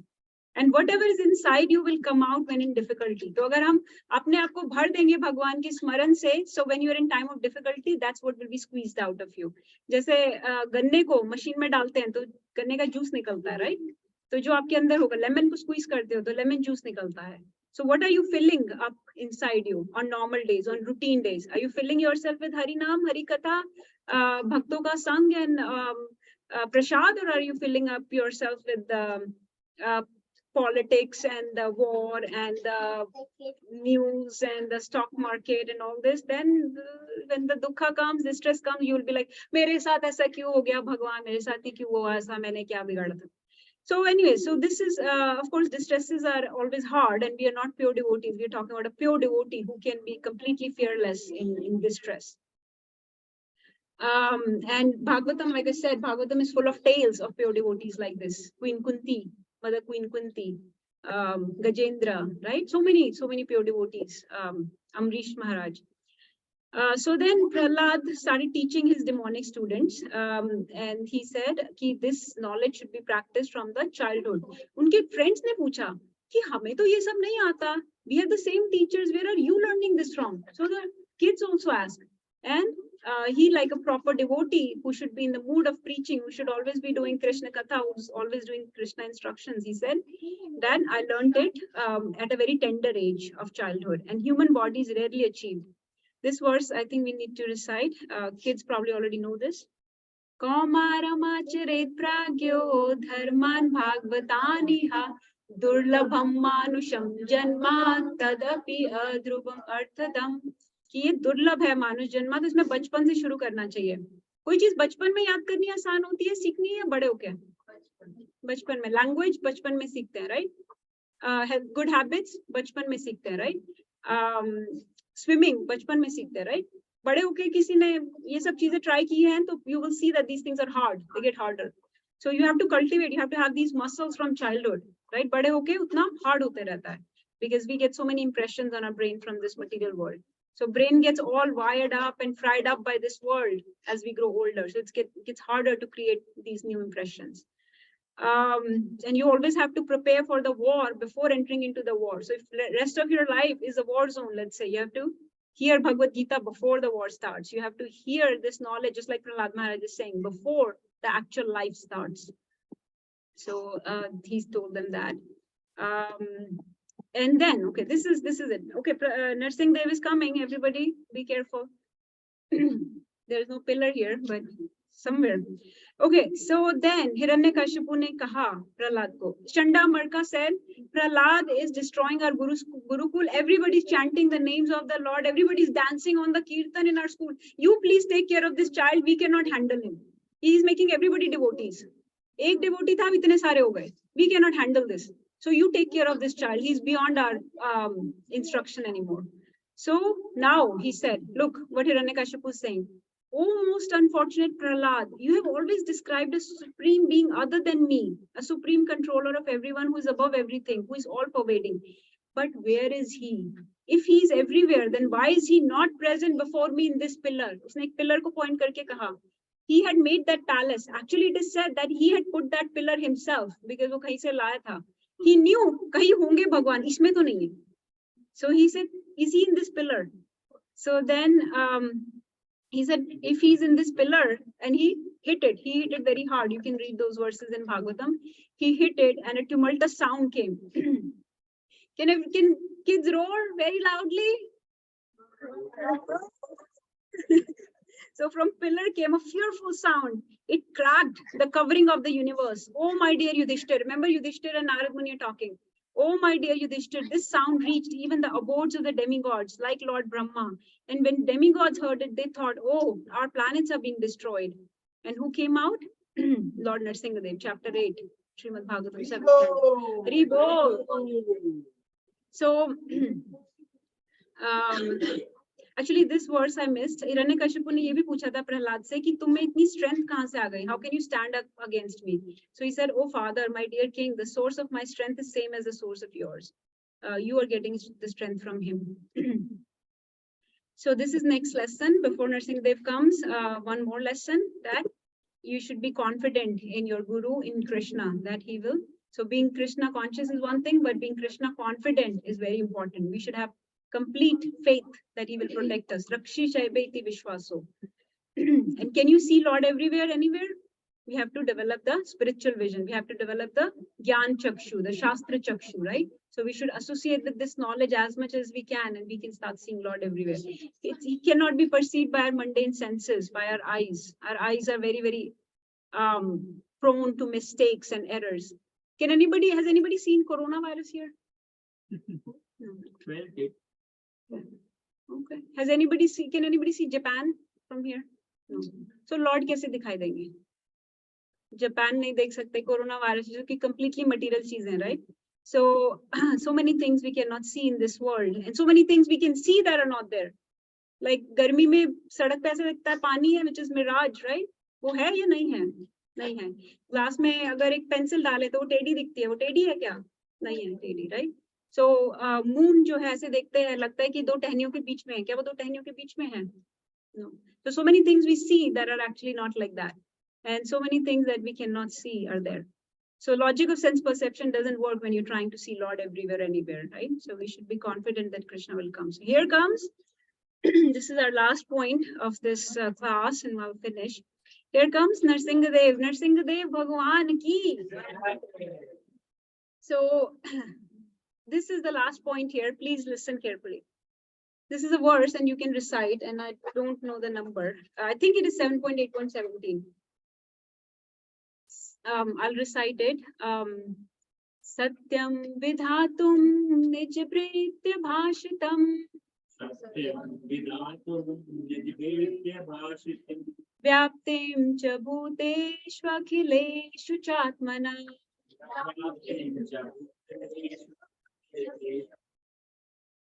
And whatever is inside you will come out when in difficulty. तो अगर हम अपने आप को भर देंगे भगवान के स्मरण से, so when you are in time of difficulty, that's what will be squeezed out of you. जैसे गन्ने को मशीन में डालते हैं तो गन्ने का जूस निकलता है, राइट? तो जो आपके अंदर होगा, लेमन को स्क्वीज करते हो तो लेमन जूस निकलता है. So what are you filling up inside you on normal days, on routine days? Are you filling yourself with Hari Naam, Hari Katha, Bhakto ka Sang and Prasad, or are you filling up yourself with politics and the war and the news and the stock market and all this? Then when the dukha comes, the stress comes, you will be like, mere saath aisa kyun ho gaya bhagwan, mere saath hi kyun hua aisa, maine kya bigada tha? So anyway, so this is, of course, distresses are always hard, and we are not pure devotees. We are talking about a pure devotee who can be completely fearless in distress. And Bhagavatam, like I said, Bhagavatam is full of tales of pure devotees like this. Queen Kunti, Mother Queen Kunti, Gajendra, right? So many pure devotees. Amrish Maharaj. So then Prahlad started teaching his demonic students, and he said कि this knowledge should be practiced from the childhood. उनके friends ने पूछा कि हमें तो ये सब नहीं आता. We have the same teachers. Where are you learning this from? So the kids also asked, and he, like a proper devotee who should be in the mood of preaching, who should always be doing Krishna Katha, who's always doing Krishna instructions, he said, that I learned it at a very tender age of childhood, and human body is rarely achieved. This verse, I think we need to recite. Kids probably already know this. Kaumaramacharet pragyo dharman bhagvataniha durlabham manusham janma tadapi adrubam arthadam. कि ये दुर्लभ है मानुष जन्मा, तो इसमें बचपन से शुरू करना चाहिए. कोई चीज बचपन में याद करनी आसान होती है, सीखनी है बड़े होके? बचपन में. लैंग्वेज बचपन में सीखते हैं, राइट? गुड हैबिट्स बचपन में सीखते हैं, राइट? स्विमिंग बचपन में सीखते हैं, राइट? बड़े होके किसी ने ये सब चीजें ट्राई की हैं तो you will see that these things are hard, they get harder. So you have to cultivate, you have to have these muscles from childhood, right? बड़े होके उतना hard होते रहता है, because we get so many impressions on our brain from this material world. So brain gets all wired up and fried up by this world as we grow older. So it gets harder to create these new impressions. And you always have to prepare for the war before entering into the war. So if the rest of your life is a war zone, let's say, you have to hear Bhagavad Gita before the war starts. You have to hear this knowledge, just like Prahlad Maharaj is saying, before the actual life starts. So he's told them that. And then, okay, this is it. Okay, Narsingh Dev is coming. Everybody, be careful. There is no pillar here, but somewhere. Okay, so then Hiranyakashipu ne kaha Prahlad ko. Chandamarka said, Prahlad is destroying our Gurukul. Everybody's chanting the names of the Lord. Everybody's dancing on the kirtan in our school. You please take care of this child. We cannot handle him. He is making everybody devotees. Ek devotee tha, itne sare ho gaye. We cannot handle this. So you take care of this child. He's beyond our instruction anymore. So now he said, look what Hiranyakashipu is saying. Oh, most unfortunate Prahlad, you have always described a supreme being other than me, a supreme controller of everyone who is above everything, who is all pervading. But where is he? If he is everywhere, then why is he not present before me in this pillar? Usne ek pillar ko point karke kaha. He had made that palace. Actually, it is said that he had put that pillar himself because wo kahin se laya tha. He knew kahin honge Bhagwan, isme to nahi hai. So he said, is he in this pillar? So then he said, if he's in this pillar, and he hit it very hard. You can read those verses in Bhagavatam. He hit it and a tumultuous sound came. Can kids roar very loudly? So from pillar came a fearful sound. It cracked the covering of the universe. Oh, my dear Yudhishthir. Remember Yudhishthir and Narad Muni are talking. Oh, my dear Yudhishthir, this sound reached even the abodes of the demigods, like Lord Brahma. And when demigods heard it, they thought, oh, our planets are being destroyed. And who came out? Lord Narsimha-Dev, chapter 8, Srimad Bhagavatam 7. Haribol. So, Actually, this verse I missed. Hiranyakashipu ने ये भी पूछा था प्रहलाद से कि तुम्हें इतनी strength कहाँ से आ गई? How can you stand up against me? So he said, "Oh Father, my dear King, the source of my strength is same as the source of yours. You are getting the strength from him." So this is next lesson. Before Narsimha comes, one more lesson that you should be confident in your Guru, in Krishna, that he will. So being Krishna conscious is one thing, but being Krishna confident is very important. We should have complete faith that he will protect us. Rakshi Shaibeti Vishwaso. And can you see Lord everywhere, anywhere? We have to develop the spiritual vision. We have to develop the Gyan Chakshu, the Shastra Chakshu, right? So we should associate with this knowledge as much as we can, and we can start seeing Lord everywhere. He cannot be perceived by our mundane senses, by our eyes. Our eyes are very, very prone to mistakes and errors. Has anybody seen coronavirus here? No. Okay. Can anybody see Japan from here? No. So Lord कैसे दिखाई देंगे? Japan नहीं देख सकते corona virus जो कि completely material चीजें, right? So many things we cannot see in this world, and so many things we can see that are not there. Like गर्मी में सड़क पे ऐसे दिखता है पानी है, which is mirage, right? वो है या नहीं है? नहीं है. ग्लास में अगर एक पेंसिल डाले तो वो टेढ़ी दिखती है. वो टेढ़ी है क्या? नहीं है टेढ़ी, right? So moon जो है ऐसे देखते हैं, लगता है कि दो टहनियों के बीच में है. क्या वो दो टहनियों के बीच में है? No. So many things we see that are actually not like that, and so many things that we cannot see are there. So logic of sense perception doesn't work when you're trying to see Lord everywhere, anywhere, right? So we should be confident that Krishna will come. So here comes. This is our last point of this class, and we'll finish. Here comes Narsimha-Dev. Narsimha-Dev Bhagwan ki. So this is the last point here. Please listen carefully. This is a verse and you can recite, and I don't know the number. I think it is 7.8.17. I'll recite it. Satyam vidhatum nijbritya bhashitam vyaptim cha bhuteshu akhileshu chatmana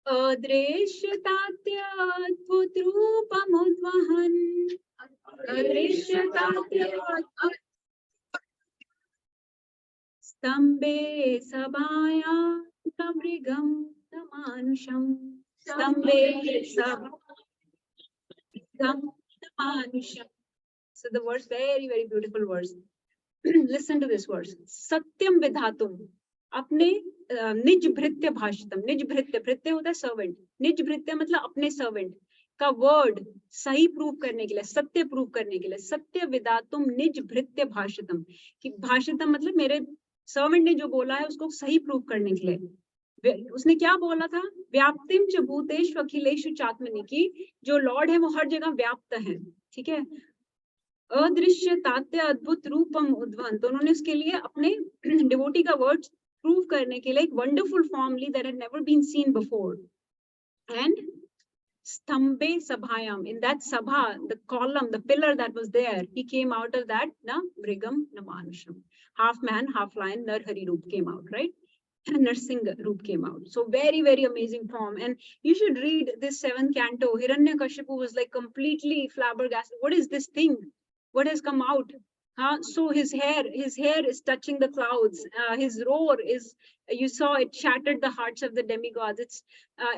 adrishytatya adbhutrupamudvahan adrishytatya stambe sabhayam kamrigam tamanusham stambe sabhayam tamanusham. So the verse, very, very beautiful verse. Listen to this verse. Satyam vidhatum. अपने निज भृत्य भाषितम. निज भृत्य, भृत्य होता है servant. निज भृत्य मतलब अपने servant का word सही प्रूव करने के लिए, सत्य प्रूव करने के लिए. सत्य विदातुम निज भृत्य भाषितम. कि भाषितम मतलब मेरे सर्वेंट ने जो बोला है उसको सही प्रूव करने के लिए. उसने क्या बोला था? व्याप्तिम च भूतेषु अखिलेषु चात्मनि. की जो लॉर्ड है वो हर जगह व्याप्त है. ठीक है. अदृश्य तात्य अद्भुत रूपम उद्वन. तो उन्होंने उसके लिए अपने डिवोटी का वर्ड प्रूव करने के लिए एक wonderful formally that had never been seen before. And स्तंभे सभायाम, in that sabha, the column, the pillar that was there, he came out of that न मृगम न मानुषम. Half man half lion Narahari roop came out, right? Narsingha Roop came out. So very, very amazing form. And you should read this 7th canto. Hiranyakashipu was like completely flabbergasted. What is this thing? What has come out? So his hair is touching the clouds. His roar is, you saw it shattered the hearts of the demigods. It's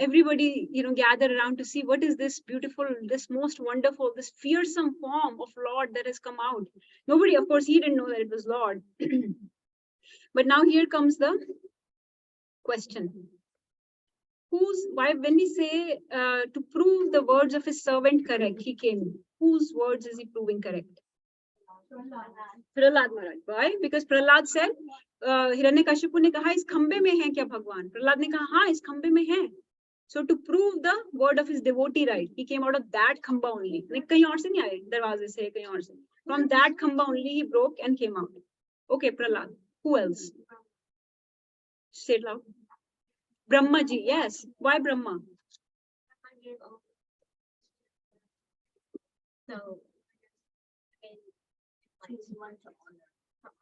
everybody, gathered around to see what is this beautiful, this most wonderful, this fearsome form of Lord that has come out. Nobody, of course, he didn't know that it was Lord. But now here comes the question. When we say to prove the words of his servant correct, he came. Whose words is he proving correct? Prahlad Maharaj. Why? Because Prahlad said, Hiranyakashipu ने कहा इस खंबे में है क्या भगवान? प्रहलाद ने कहा हाँ इस खंबे में है. So to prove the word of his devotee, right, he came out of that khamba only. कहीं और से नहीं आए, दरवाजे से कहीं और से. From that khamba only he broke and came out. Okay, Prahlad. Who else? Say it loud. Brahma ji, yes. Why Brahma?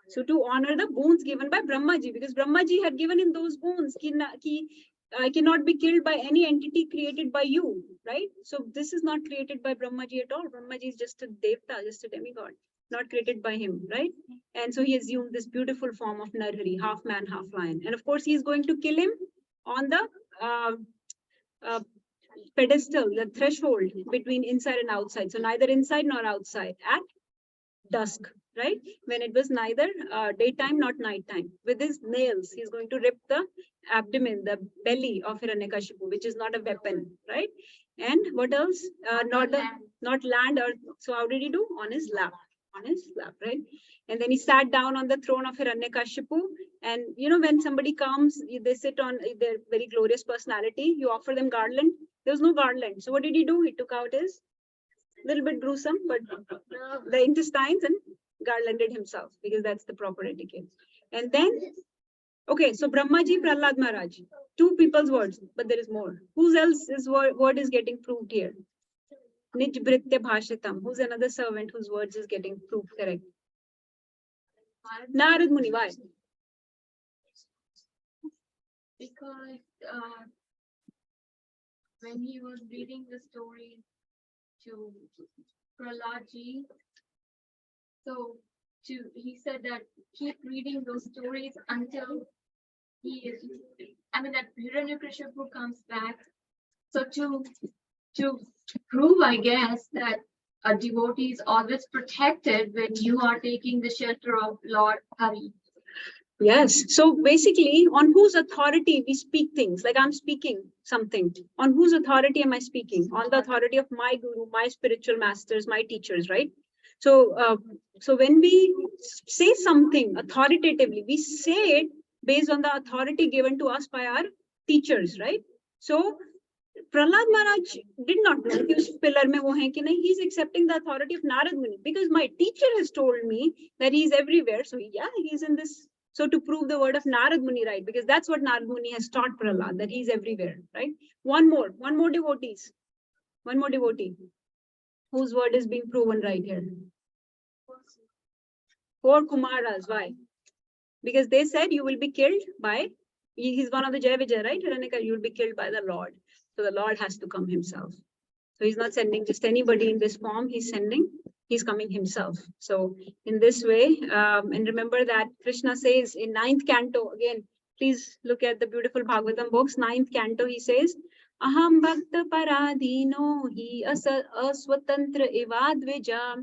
So to honor the boons given by Brahma ji, because Brahma ji had given him those boons. I cannot be killed by any entity created by you, right? So this is not created by Brahmaji at all. Brahmaji is just a devta, just a demigod, not created by him, right? And so he assumed this beautiful form of Narhari, half man, half lion. And of course, he is going to kill him on the pedestal, the threshold between inside and outside. So neither inside nor outside at dusk, right? When it was neither daytime nor nighttime. With his nails, he's going to rip the abdomen, the belly of Hiranyakashipu, which is not a weapon, right? And what else? Not land. Or so how did he do? On his lap, right? And then he sat down on the throne of Hiranyakashipu. And you know, when somebody comes, they sit on their very glorious personality. You offer them garland. There was no garland. So what did he do? He took out his little bit gruesome, but the intestines and garlanded himself, because that's the proper etiquette. And then, okay, so Brahmaji, Prahlad Maharaj, two people's words, but there is more. Whose else's word is getting proved here? Nij Bhritya Bhashitam. Who's another servant whose words is getting proved correct? Narad Muni. Why? Because when he was reading the story to Prahladji, so he said that keep reading those stories until he is, that Hiranyakashipu comes back. So to prove, I guess, that a devotee is always protected when you are taking the shelter of Lord Hari. Yes. So basically, on whose authority we speak things, like I'm speaking something. On whose authority am I speaking? On the authority of my guru, my spiritual masters, my teachers, right? So, so when we say something authoritatively, we say it based on the authority given to us by our teachers, right? So Prahlad Maharaj did not know कि उस pillar में वो है कि नहीं. He's accepting the authority of Narad Muni because my teacher has told me that he's everywhere. So yeah, he's in this. So to prove the word of Narad Muni, right? Because that's what Narad Muni has taught Prahlad, that he's everywhere, right? One more devotees. One more devotee. Whose word is being proven right here? 4 Kumaras. Why? Because they said you will be killed by, he's one of the Jai Vijay, right? You will be killed by the Lord. So the Lord has to come himself. So he's not sending just anybody in this form. He's coming himself. So in this way, and remember that Krishna says in 9th canto, again, please look at the beautiful Bhagavatam books, 9th canto, he says, Aham bhakta paradino hi aswatantra evadvija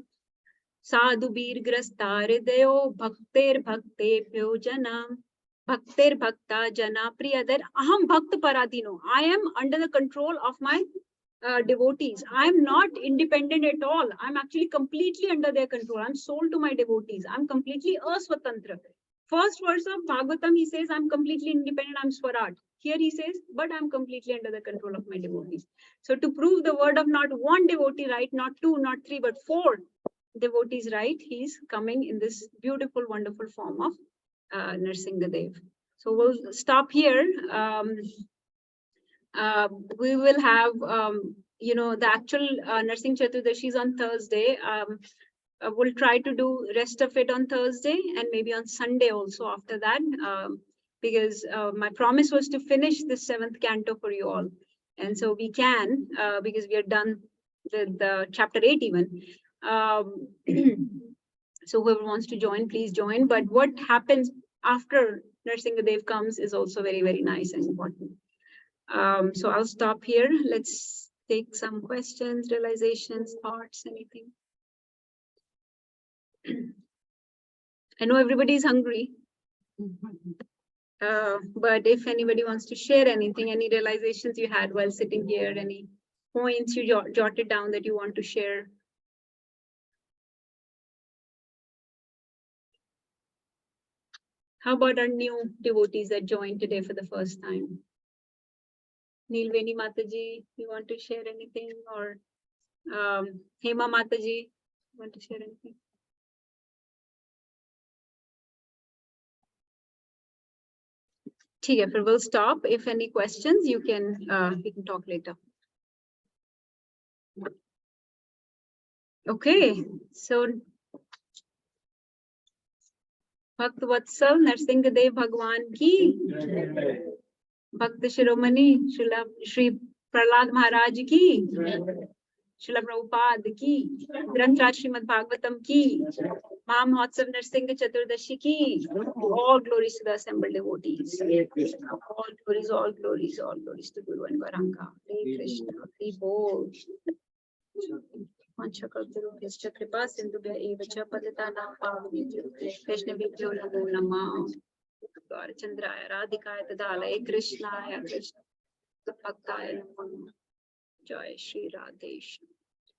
sadhu bir grastar deyo bhakter bhakte pyo jana bhakter bhakta jana priya. That aham bhakta paradino, I am under the control of my devotees. I'm not independent at all. I'm actually completely under their control. I'm sold to my devotees. I'm completely aswatantra. First verse of Bhagavatam, he says, I'm completely independent. I'm Swaraj. Here he says, but I'm completely under the control of my devotees. So to prove the word of not one devotee right, not 2, not 3, but 4 devotees right, he's coming in this beautiful, wonderful form of Narsimha-Dev. So we'll stop here. We will have, the actual Narsingh Chaturdashi is on Thursday. We'll try to do rest of it on Thursday and maybe on Sunday also after that, because my promise was to finish this 7th canto for you all. And so we can, because we are done with the chapter 8 even. So whoever wants to join, please join. But what happens after Narsimha-Dev comes is also very, very nice and important. So I'll stop here. Let's take some questions, realizations, thoughts, anything. I know everybody is hungry. But if anybody wants to share anything, any realizations you had while sitting here, any points you jotted down that you want to share. How about our new devotees that joined today for the first time? Neelveni Mataji, you want to share anything? Or Hema Mataji, you want to share anything? Okay, we'll stop. If any questions, we can talk later. Okay, so Bhakt Vatsal Narsimha-Dev Bhagwan ki Bhakta Shiromani, Shri Prahlad Maharaj ki, Srila Prabhupada ki, Granth Raj Srimad Bhagavatam ki, Mahamahotsav Narsimha Chaturdashi ki. All glories to the assembled devotees. All glories, all glories, all glories to Guru and Varanga. Hare Krishna, Hare Bol. Vanchakalpurubhyascha kripa sindhubhya eva cha patitanam pavanebhyo Vaishnavibhyo namo namah. Gaurachandraya Radhikaya Tadalaya Krishnaya Krishna Bhaktaya Namo Namah. Jai Shri Radhesham.